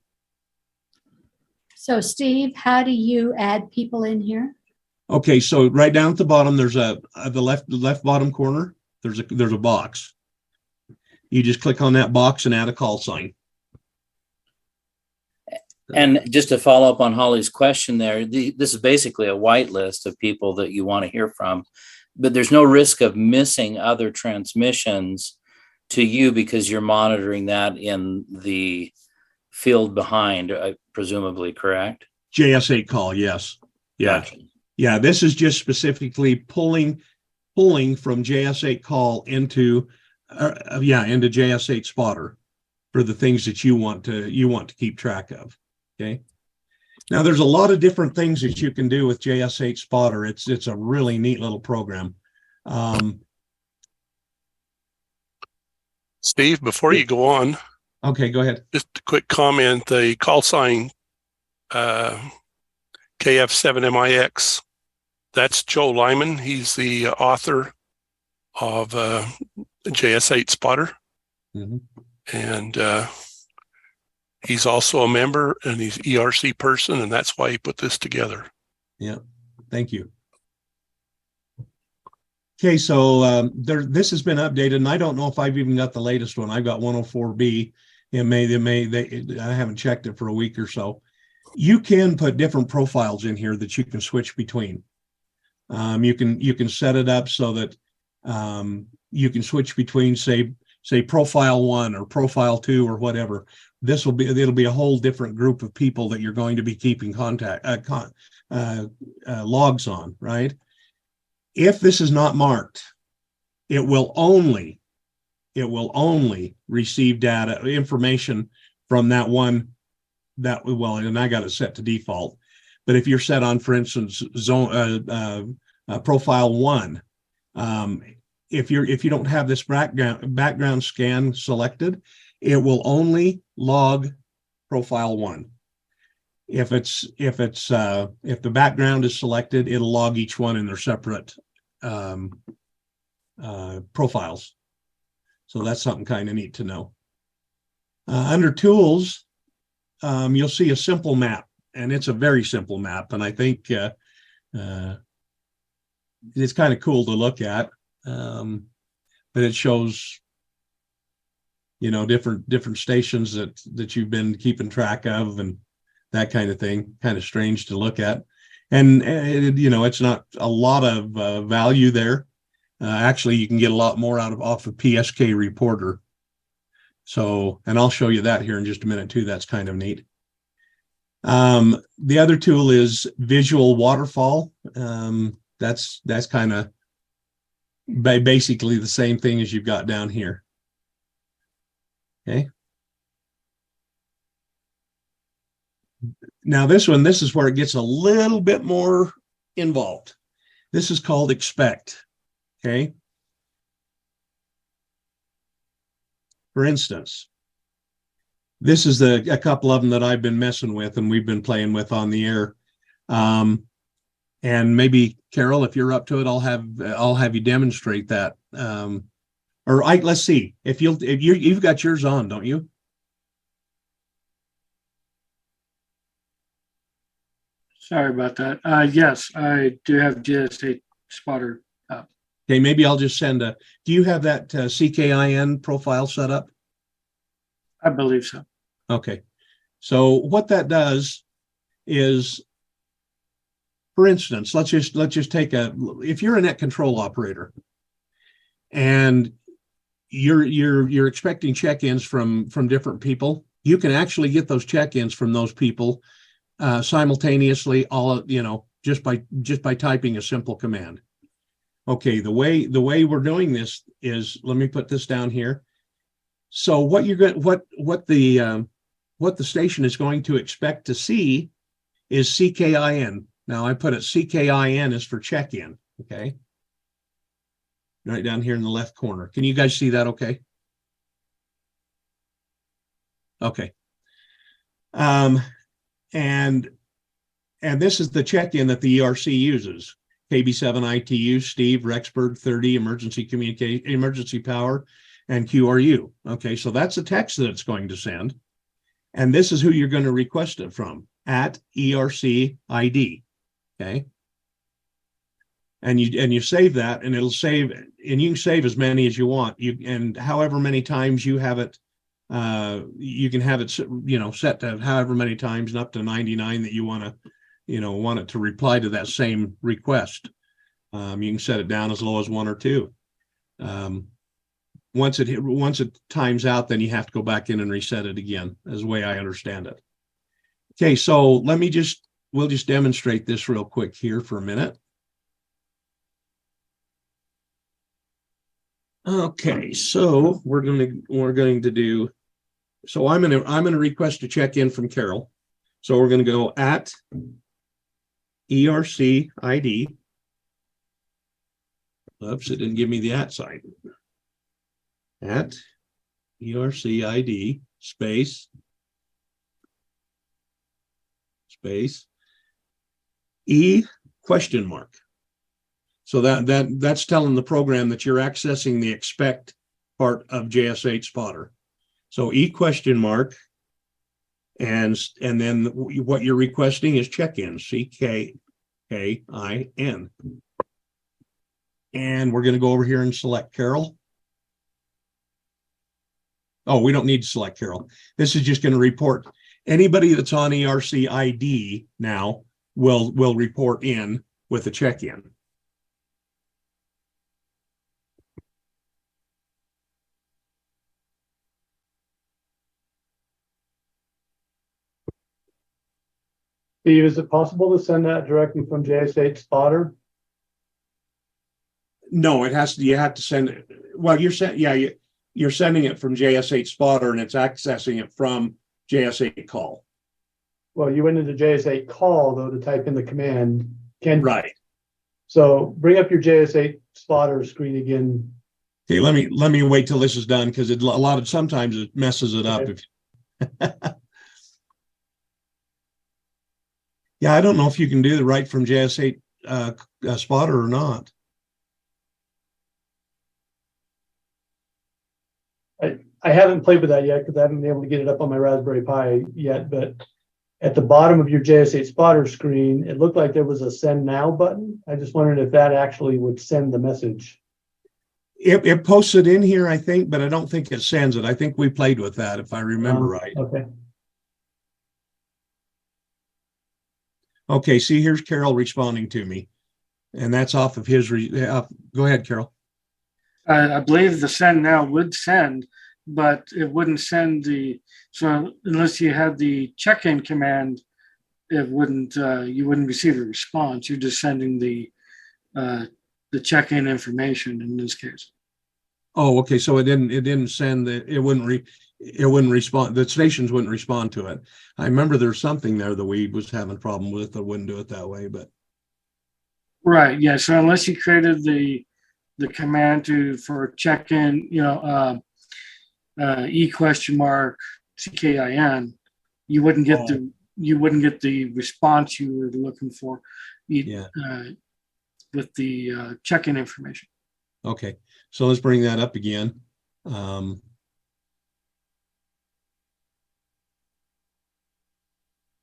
Steve, how do you add people in here? Okay, so right down at the bottom, there's the left bottom corner. There's a box. You just click on that box and add a call sign. And just to follow up on Holly's question there, this is basically a whitelist of people that you want to hear from, but there's no risk of missing other transmissions to you because you're monitoring that in the field behind, presumably, correct? JS8Call, yes. Yeah. Gotcha. Yeah, this is just specifically pulling from JS8Call into into JS8Spotter for the things that you want to keep track of. Okay. Now there's a lot of different things that you can do with JS8Spotter. It's a really neat little program. Steve, before you go on, Okay, go ahead. just a quick comment. The call sign KF7MIX, that's Joe Lyman. He's the author of JS8Spotter. Mm-hmm. And he's also a member, and he's ERC person, and that's why he put this together. Yeah, thank you. Okay, so this has been updated, and I don't know if I've even got the latest one. I've got 104B. I haven't checked it for a week or so. You can put different profiles in here that you can switch between. You can set it up so that you can switch between, say profile 1 or profile 2 or whatever. It'll be a whole different group of people that you're going to be keeping logs on, right? If this is not marked, it will only receive information from that one and I got it set to default. But if you're set on, for instance, profile 1, if you don't have this background scan selected, it will only log profile 1. If the background is selected, it'll log each one in their separate profiles. So that's something kind of neat to know. Under tools, you'll see a simple map, and it's a very simple map, and I think it's kind of cool to look at. But it shows, different stations that you've been keeping track of and that kind of thing. Kind of strange to look at, and it's not a lot of value there. Actually, you can get a lot more off of PSK Reporter. So, and I'll show you that here in just a minute too. That's kind of neat. The other tool is Visual Waterfall. That's kind of basically the same thing as you've got down here. Okay. Now this is where it gets a little bit more involved. This is called expect. Okay. For instance, this is a couple of them that I've been messing with and we've been playing with on the air. And maybe Carol, if you're up to it, I'll have you demonstrate that. Let's see if you've got yours on, don't you? Sorry about that. Yes, I do have JS8Spotter up. Okay, maybe I'll just do you have that CKIN profile set up? I believe so. Okay. So what that does is, for instance, let's just take if you're a net control operator and you're expecting check-ins from different people, you can actually get those check-ins from those people simultaneously, just by typing a simple command. Okay, the way we're doing this is, let me put this down here. So what the station is going to expect to see is CKIN. Now I put it CKIN is for check-in. Okay, right down here in the left corner. Can you guys see that? Okay. Okay. And this is the check-in that the ERC uses. KB7ITU, Steve, Rexburg 30, emergency power, and QRU. Okay, so that's the text that it's going to send. And this is who you're going to request it from, at ERC ID. Okay. And you save that, and it'll save, and you can save as many as you want. And however many times you have it, you can have it, set to however many times, and up to 99 that you want it to reply to that same request. You can set it down as low as 1 or 2. once it times out, then you have to go back in and reset it again, is the way I understand it. Okay, so we'll just demonstrate this real quick here for a minute. Okay, so we're going to do, so I'm going to request a check-in from Carol. So we're going to go at ERC ID. Oops, it didn't give me the at sign. At ERC ID space E question mark. So that's telling the program that you're accessing the expect part of JS8Spotter. So E question mark, and then what you're requesting is check-in, CKKIN. And we're going to go over here and select Carol. Oh, we don't need to select Carol. This is just going to report anybody that's on ERC ID now will report in with a check-in. Steve, is it possible to send that directly from JS8Spotter? No, you have to send it. Well, you're sending it from JS8Spotter and it's accessing it from JS8Call. Well, you went into JS8Call though to type in the command. Right. So bring up your JS8Spotter screen again. Okay, let me wait till this is done because sometimes it messes it up. Okay. Yeah, I don't know if you can do the right from JS8 Spotter or not. I haven't played with that yet because I haven't been able to get it up on my Raspberry Pi yet, but at the bottom of your JS8Spotter screen, it looked like there was a send now button. I just wondered if that actually would send the message. It posts it in here, I think, but I don't think it sends it. I think we played with that, if I remember right. Okay. Okay, see, here's Carol responding to me. And that's off of his, go ahead, Carol. I believe the send now would send, but it wouldn't send so unless you had the check-in command, it wouldn't, you wouldn't receive a response. You're just sending the check-in information in this case. Oh, okay. So it didn't send it wouldn't respond. The stations wouldn't respond to it. I remember there's something there that we was having a problem with that wouldn't do it that way, but. Right. Yeah. So unless you created the command for check-in, E question mark CKIN, you wouldn't get the response you were looking for. With the check-in information. Okay, so let's bring that up again. Okay,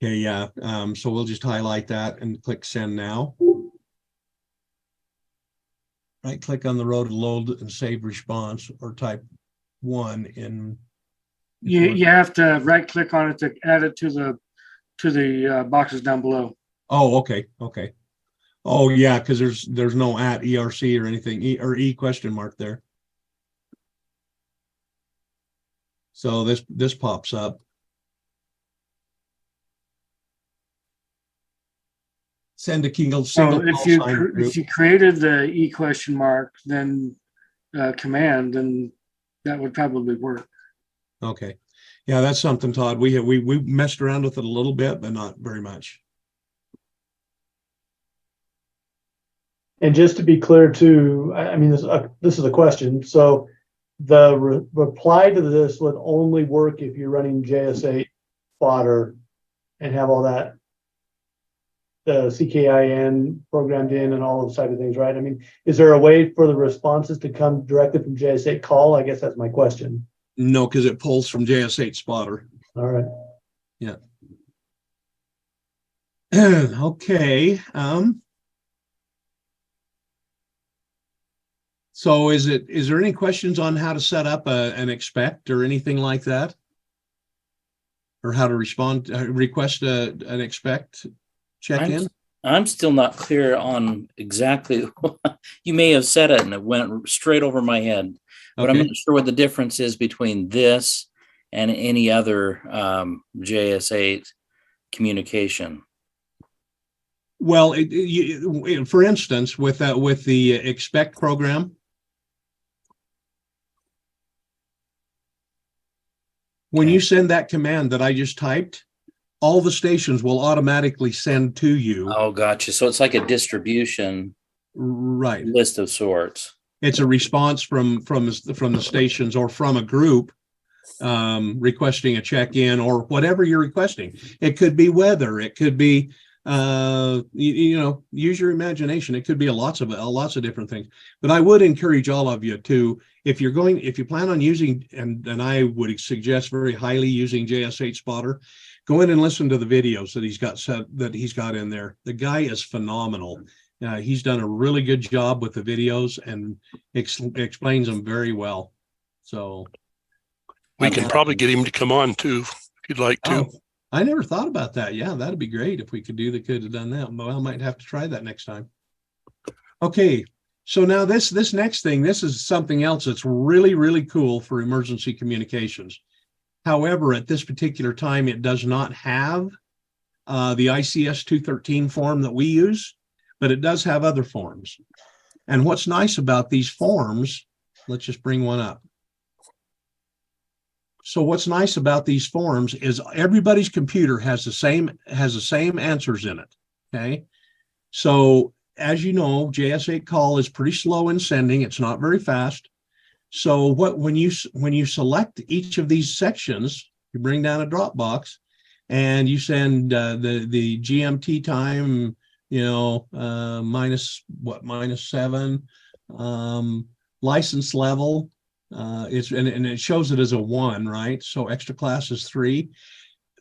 yeah. So we'll just highlight that and click send now. Right click on the row to load and save response, or type 1 in. You have to right click on it to add it to the boxes down below. Oh, okay. Oh yeah, because there's no at ERC or anything, E question mark there. So this pops up. Send a single So if you created the E question mark, then command, then that would probably work. Okay, yeah, that's something, Todd. We messed around with it a little bit, but not very much. And just to be clear too, I mean, this is a question. So the reply to this would only work if you're running JS8Spotter and have all that, the CKIN programmed in and all those type of things, right? I mean, is there a way for the responses to come directly from JS8Call? I guess that's my question. No, because it pulls from JS8Spotter. All right. Yeah. Okay. So is there any questions on how to set up an expect or anything like that? Or how to request an expect check-in? I'm still not clear on exactly. You may have said it and it went straight over my head. But I'm not sure what the difference is between this and any other JS8 communication. Well, for instance, with the expect program, when you send that command that I just typed, all the stations will automatically send to you. Oh, gotcha. So it's like a distribution list of sorts. It's a response from the stations or from a group requesting a check-in or whatever you're requesting. It could be weather. It could be use your imagination. It could be lots of different things. But I would encourage all of you to, if you plan on using, and I would suggest very highly using JS8Spotter, go in and listen to the videos that he's got in there. The guy is phenomenal. He's done a really good job with the videos and explains them very well. So we can probably get him to come on too, if you'd like to. Oh, I never thought about that. Yeah, that'd be great if we could have done that. Well, I might have to try that next time. Okay, so now this next thing, this is something else that's really, really cool for emergency communications. However, at this particular time, it does not have the ICS 213 form that we use, but it does have other forms. And what's nice about these forms, let's just bring one up. So what's nice about these forms is everybody's computer has the same answers in it. Okay. So as you know, JS8Call is pretty slow in sending. It's not very fast. So when you select each of these sections, you bring down a drop box and you send the GMT time, -7, license level. And it shows it as a 1, right? So extra class is 3.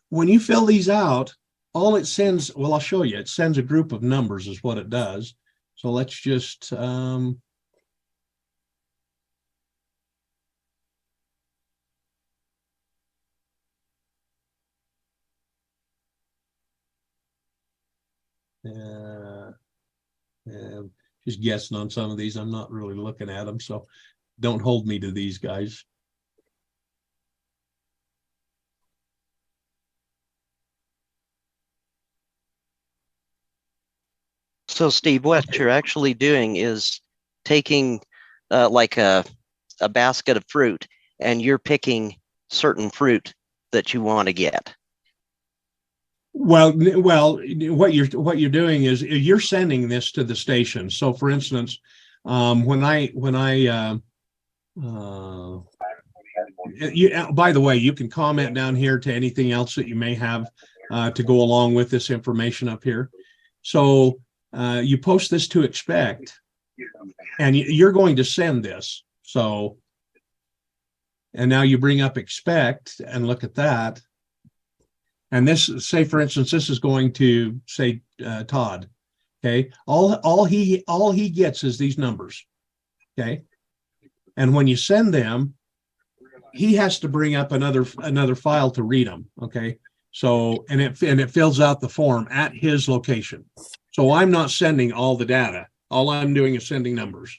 When you fill these out, all it sends, well, I'll show you. It sends a group of numbers is what it does. So let's just just guessing on some of these. I'm not really looking at them, so don't hold me to these guys. So Steve, what you're actually doing is taking like a basket of fruit, and you're picking certain fruit that you want to get. Well, what you're doing is you're sending this to the station. So, for instance, by the way, you can comment down here to anything else that you may have to go along with this information up here. So you post this to expect, and you're going to send this. So, and now you bring up expect and look at that. And this, say for instance, this is going to say Todd. Okay, all he gets is these numbers. Okay, and when you send them, he has to bring up another file to read them. Okay, so and it fills out the form at his location. So I'm not sending all the data. All I'm doing is sending numbers.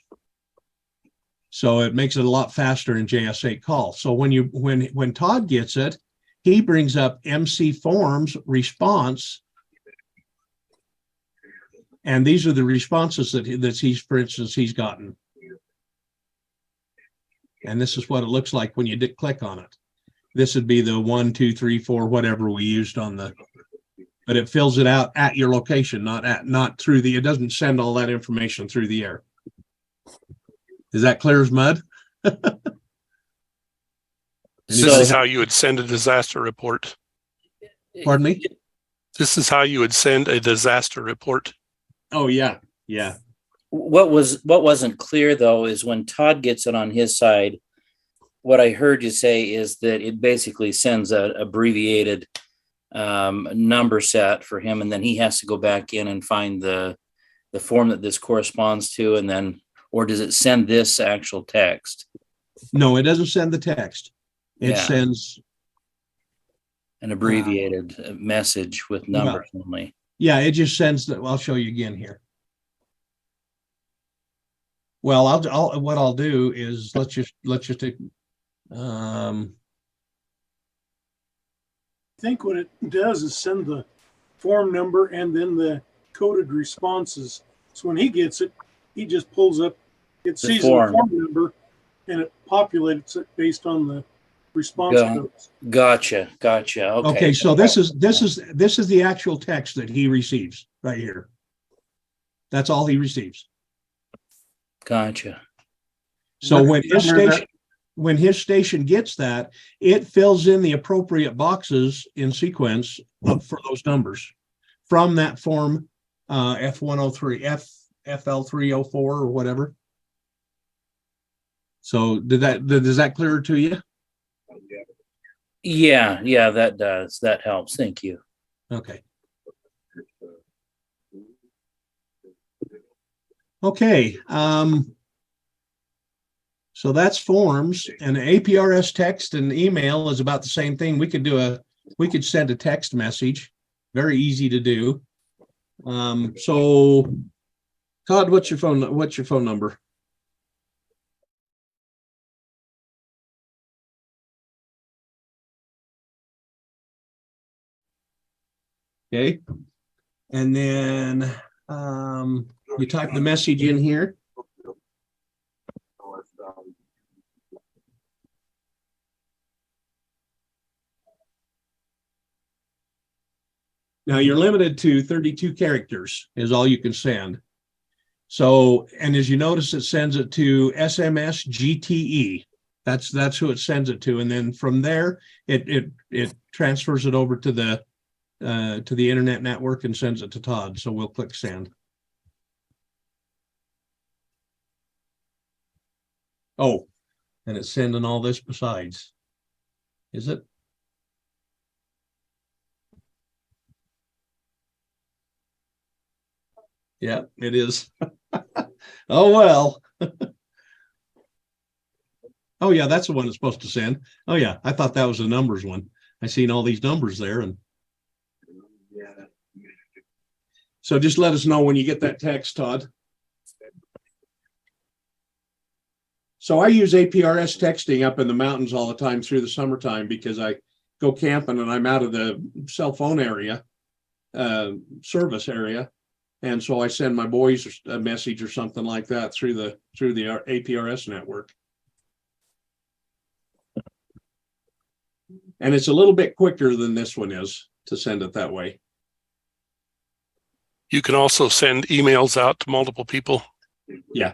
So it makes it a lot faster in JS8Call. So when Todd gets it, he brings up MC forms response, and these are the responses that he's, for instance, he's gotten. And this is what it looks like when you click on it. This would be the 1, 2, 3, 4, whatever we used on the, but it fills it out at your location, not through the, it doesn't send all that information through the air. Is that clear as mud? This is how you would send a disaster report. Pardon me? This is how you would send a disaster report. Oh, yeah. Yeah. What wasn't clear, though, is when Todd gets it on his side, what I heard you say is that it basically sends an abbreviated number set for him, and then he has to go back in and find the form that this corresponds to, and then, or does it send this actual text? No, it doesn't send the text. It sends an abbreviated message with numbers only. Yeah, it just sends that. I'll show you again here. Well, what I'll do is let's just um, I think what it does is send the form number and then the coded responses. So when he gets it, he just pulls up, it The sees form. the form number and it populates it based on the response Got- codes. Gotcha. Okay. okay, so this is the actual text that he receives right here. That's all he receives. Gotcha. So What's the number that- when his station gets that, it fills in the appropriate boxes in sequence for those numbers from that form F103, FL304 or whatever. So does that clear to you? Yeah, that does. That helps. Thank you. Okay. Okay. So that's forms, and APRS text and email is about the same thing. We could send a text message, very easy to do. So Todd, what's your phone number? Okay. And then you type the message in here. Now you're limited to 32 characters is all you can send. So, and as you notice, it sends it to SMS GTE. That's who it sends it to. And then from there, it transfers it over to the internet network and sends it to Todd. So we'll click send. Oh, and it's sending all this besides. Is it? Yeah, it is. Oh, well. Oh, yeah, that's the one it's supposed to send. Oh, yeah, I thought that was the numbers one. I seen all these numbers there. And so just let us know when you get that text, Todd. So I use APRS texting up in the mountains all the time through the summertime because I go camping and I'm out of the cell phone area, service area. And so I send my boys a message or something like that through the APRS network. And it's a little bit quicker than this one is to send it that way. You can also send emails out to multiple people. Yeah.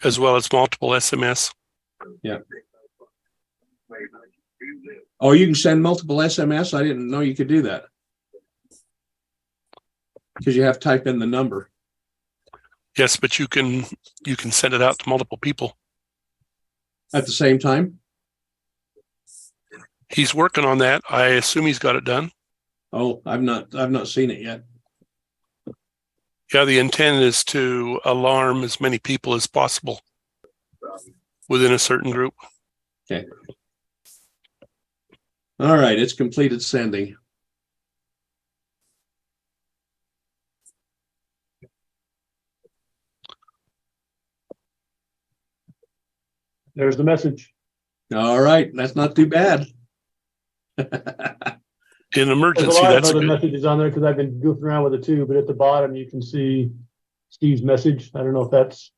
As well as multiple SMS. Yeah. Oh, you can send multiple SMS? I didn't know you could do that. Because you have to type in the number. Yes, but you can send it out to multiple people at the same time. He's working on that. I assume he's got it done. Oh, I've not seen it yet. Yeah, the intent is to alarm as many people as possible within a certain group. Okay. All right, it's completed sending. There's the message. All right, that's not too bad. In emergency, There's a lot of that's other good. messages on there because I've been goofing around with it too, but at the bottom you can see Steve's message. I don't know if that's.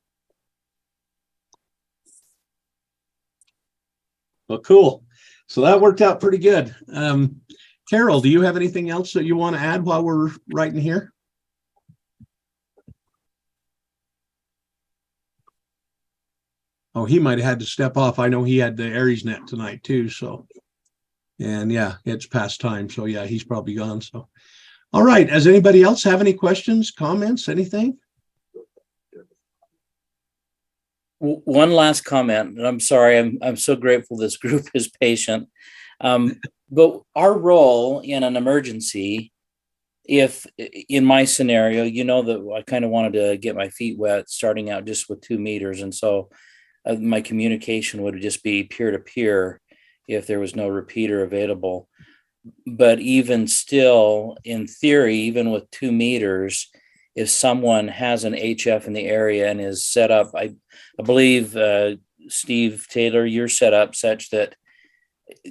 Well, cool. So that worked out pretty good. Carol, do you have anything else that you want to add while we're writing here? Oh, he might have had to step off. I know he had the AriesNet tonight too. So, and yeah, it's past time. So yeah, he's probably gone. So, all right. Does anybody else have any questions, comments, anything? One last comment, and I'm sorry, I'm so grateful this group is patient. But our role in an emergency, if in my scenario, you know that I kind of wanted to get my feet wet starting out just with 2 meters. And so my communication would just be peer-to-peer if there was no repeater available. But even still, in theory, even with 2 meters, if someone has an HF in the area and is set up, I believe, Steve Taylor, you're set up such that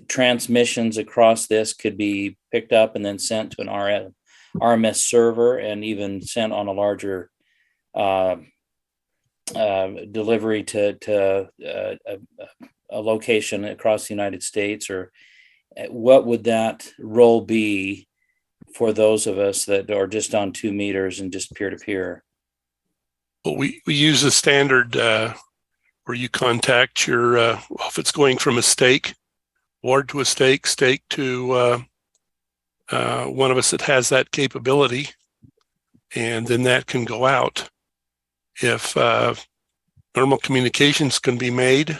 transmissions across this could be picked up and then sent to an RMS server and even sent on a larger delivery to a location across the United States. Or what would that role be for those of us that are just on 2 meters and just peer-to-peer? Well, we use a standard where you contact your, if it's going from a stake, ward to a stake to one of us that has that capability, and then that can go out. If normal communications can be made,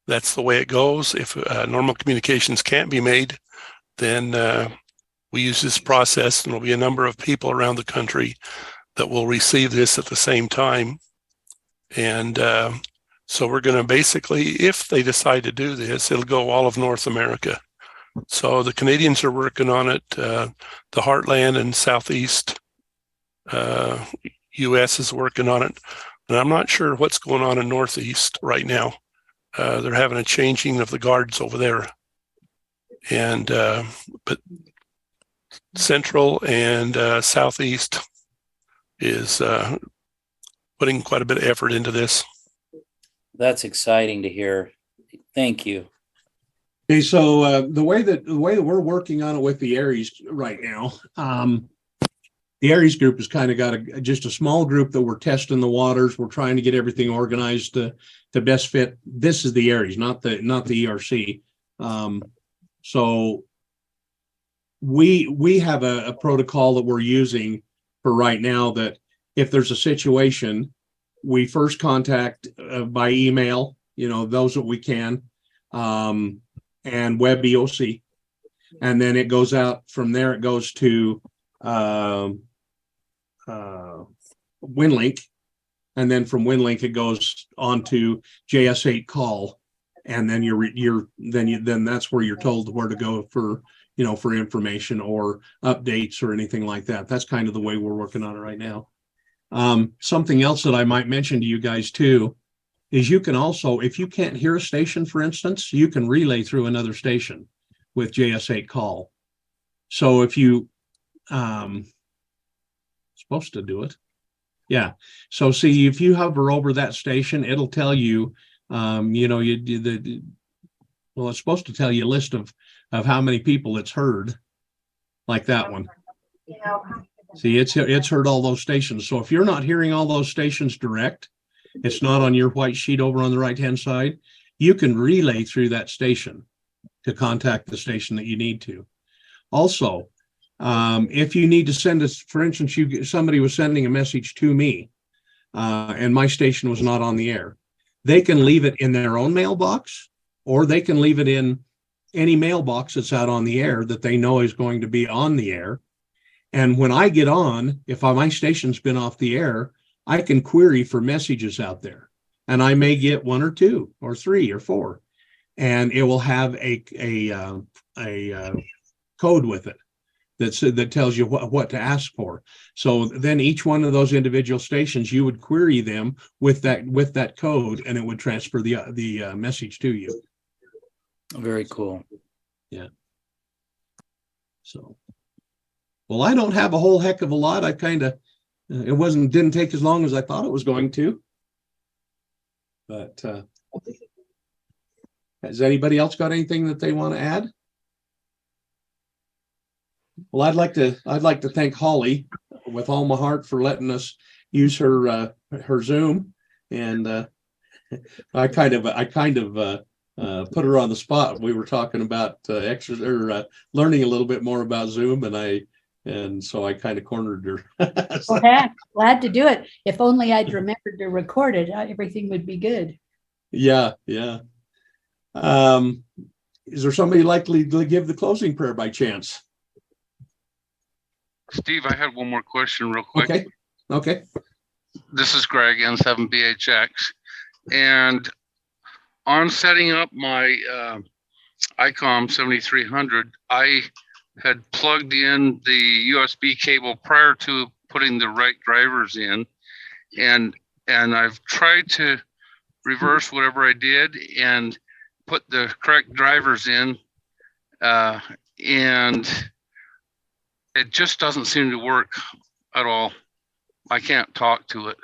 that's the way it goes. If normal communications can't be made, then we use this process, and there'll be a number of people around the country that will receive this at the same time. And so we're going to basically, if they decide to do this, it'll go all of North America. So the Canadians are working on it. The Heartland and Southeast US is working on it. And I'm not sure what's going on in Northeast right now. They're having a changing of the guards over there. And but Central and Southeast is putting quite a bit of effort into this. That's exciting to hear. Thank you. Okay, so the way that we're working on it with the Aries right now, the Aries group has kind of got just a small group that we're testing the waters. We're trying to get everything organized to best fit. This is the Aries, not the ERC. So we have a protocol that we're using for right now, that if there's a situation, we first contact by email, those that we can, and web EOC, and then it goes out from there. It goes to WinLink, and then from WinLink it goes on to JS8Call, and then then that's where you're told where to go for information or updates or anything like that. That's kind of the way we're working on it right now. Something else that I might mention to you guys too is you can also, if you can't hear a station, for instance, you can relay through another station with JS8Call. So if you supposed to do it, yeah. So see, if you hover over that station, it'll tell you, it's supposed to tell you a list of how many people it's heard, like that one. See, it's heard all those stations. So if you're not hearing all those stations direct, it's not on your white sheet over on the right-hand side, you can relay through that station to contact the station that you need to. Also, if you need to send us, for instance, somebody was sending a message to me, and my station was not on the air. They can leave it in their own mailbox, or they can leave it in any mailbox that's out on the air that they know is going to be on the air. And when I get on, if my station's been off the air, I can query for messages out there, and I may get 1 or 2 or 3 or 4, and it will have a code with it that tells you what to ask for. So then each one of those individual stations, you would query them with that code, and it would transfer the message to you. Very cool. Yeah. So, well, I don't have a whole heck of a lot. I kind of, it didn't take as long as I thought it was going to. But has anybody else got anything that they want to add? Well, I'd like to thank Holly with all my heart for letting us use her Zoom, and I kind of put her on the spot. We were talking about learning a little bit more about Zoom, and so I kind of cornered her. Well, heck, glad to do it. If only I'd remembered to record it, everything would be good. Yeah. Is there somebody likely to give the closing prayer by chance? Steve, I had one more question real quick. Okay. This is Greg, N7BHX. And on setting up my ICOM 7300, I had plugged in the USB cable prior to putting the right drivers in, and I've tried to reverse whatever I did and put the correct drivers in, and it just doesn't seem to work at all. I can't talk to it.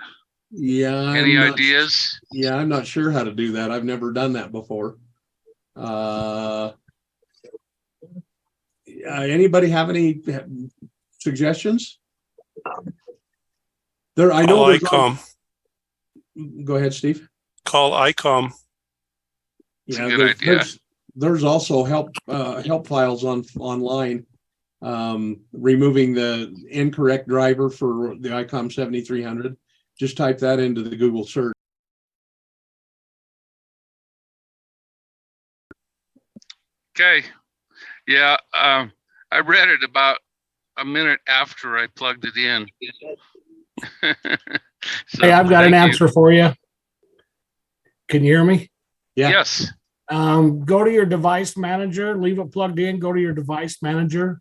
Yeah. Any ideas? Yeah, I'm not sure how to do that. I've never done that before. Anybody have any suggestions? I know. Call ICOM. Go ahead, Steve. Call ICOM. That's a good idea. There's also help files online, removing the incorrect driver for the ICOM 7300. Just type that into the Google search. Okay. Yeah, I read it about a minute after I plugged it in. So, Hey, I've got an thank you. answer for you. Can you hear me? Yeah. Yes. Go to your device manager, leave it plugged in, go to your device manager,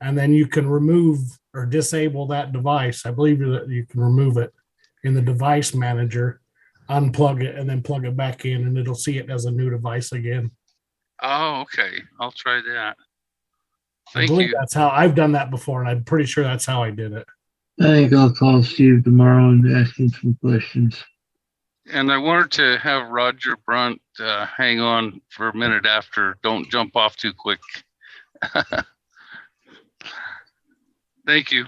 and then you can remove or disable that device. I believe that you can remove it in the device manager, unplug it, and then plug it back in, and it'll see it as a new device again. Oh, okay. I'll try that. I Thank believe you. that's how I've done that before, and I'm pretty sure that's how I did it. I think I'll call Steve tomorrow and ask him some questions. And I wanted to have Roger Brunt hang on for a minute after. Don't jump off too quick. Thank you.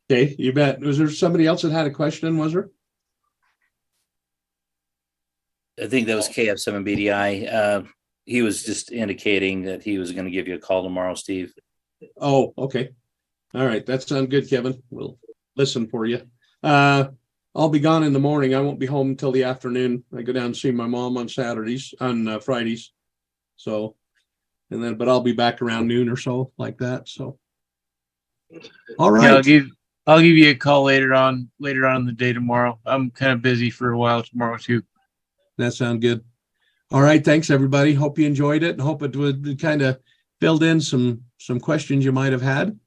Okay, you bet. Was there somebody else that had a question? Was there? I think that was KF7BDI. He was just indicating that he was going to give you a call tomorrow, Steve. Oh, okay. All right. That sounds good, Kevin. We'll listen for you. I'll be gone in the morning. I won't be home until the afternoon. I go down and see my mom on Fridays. So, but I'll be back around noon or so like that. So, all right. Yeah, I'll give you a call later on in the day tomorrow. I'm kind of busy for a while tomorrow too. That sounds good. All right. Thanks, everybody. Hope you enjoyed it and hope it would kind of filled in some questions you might have had.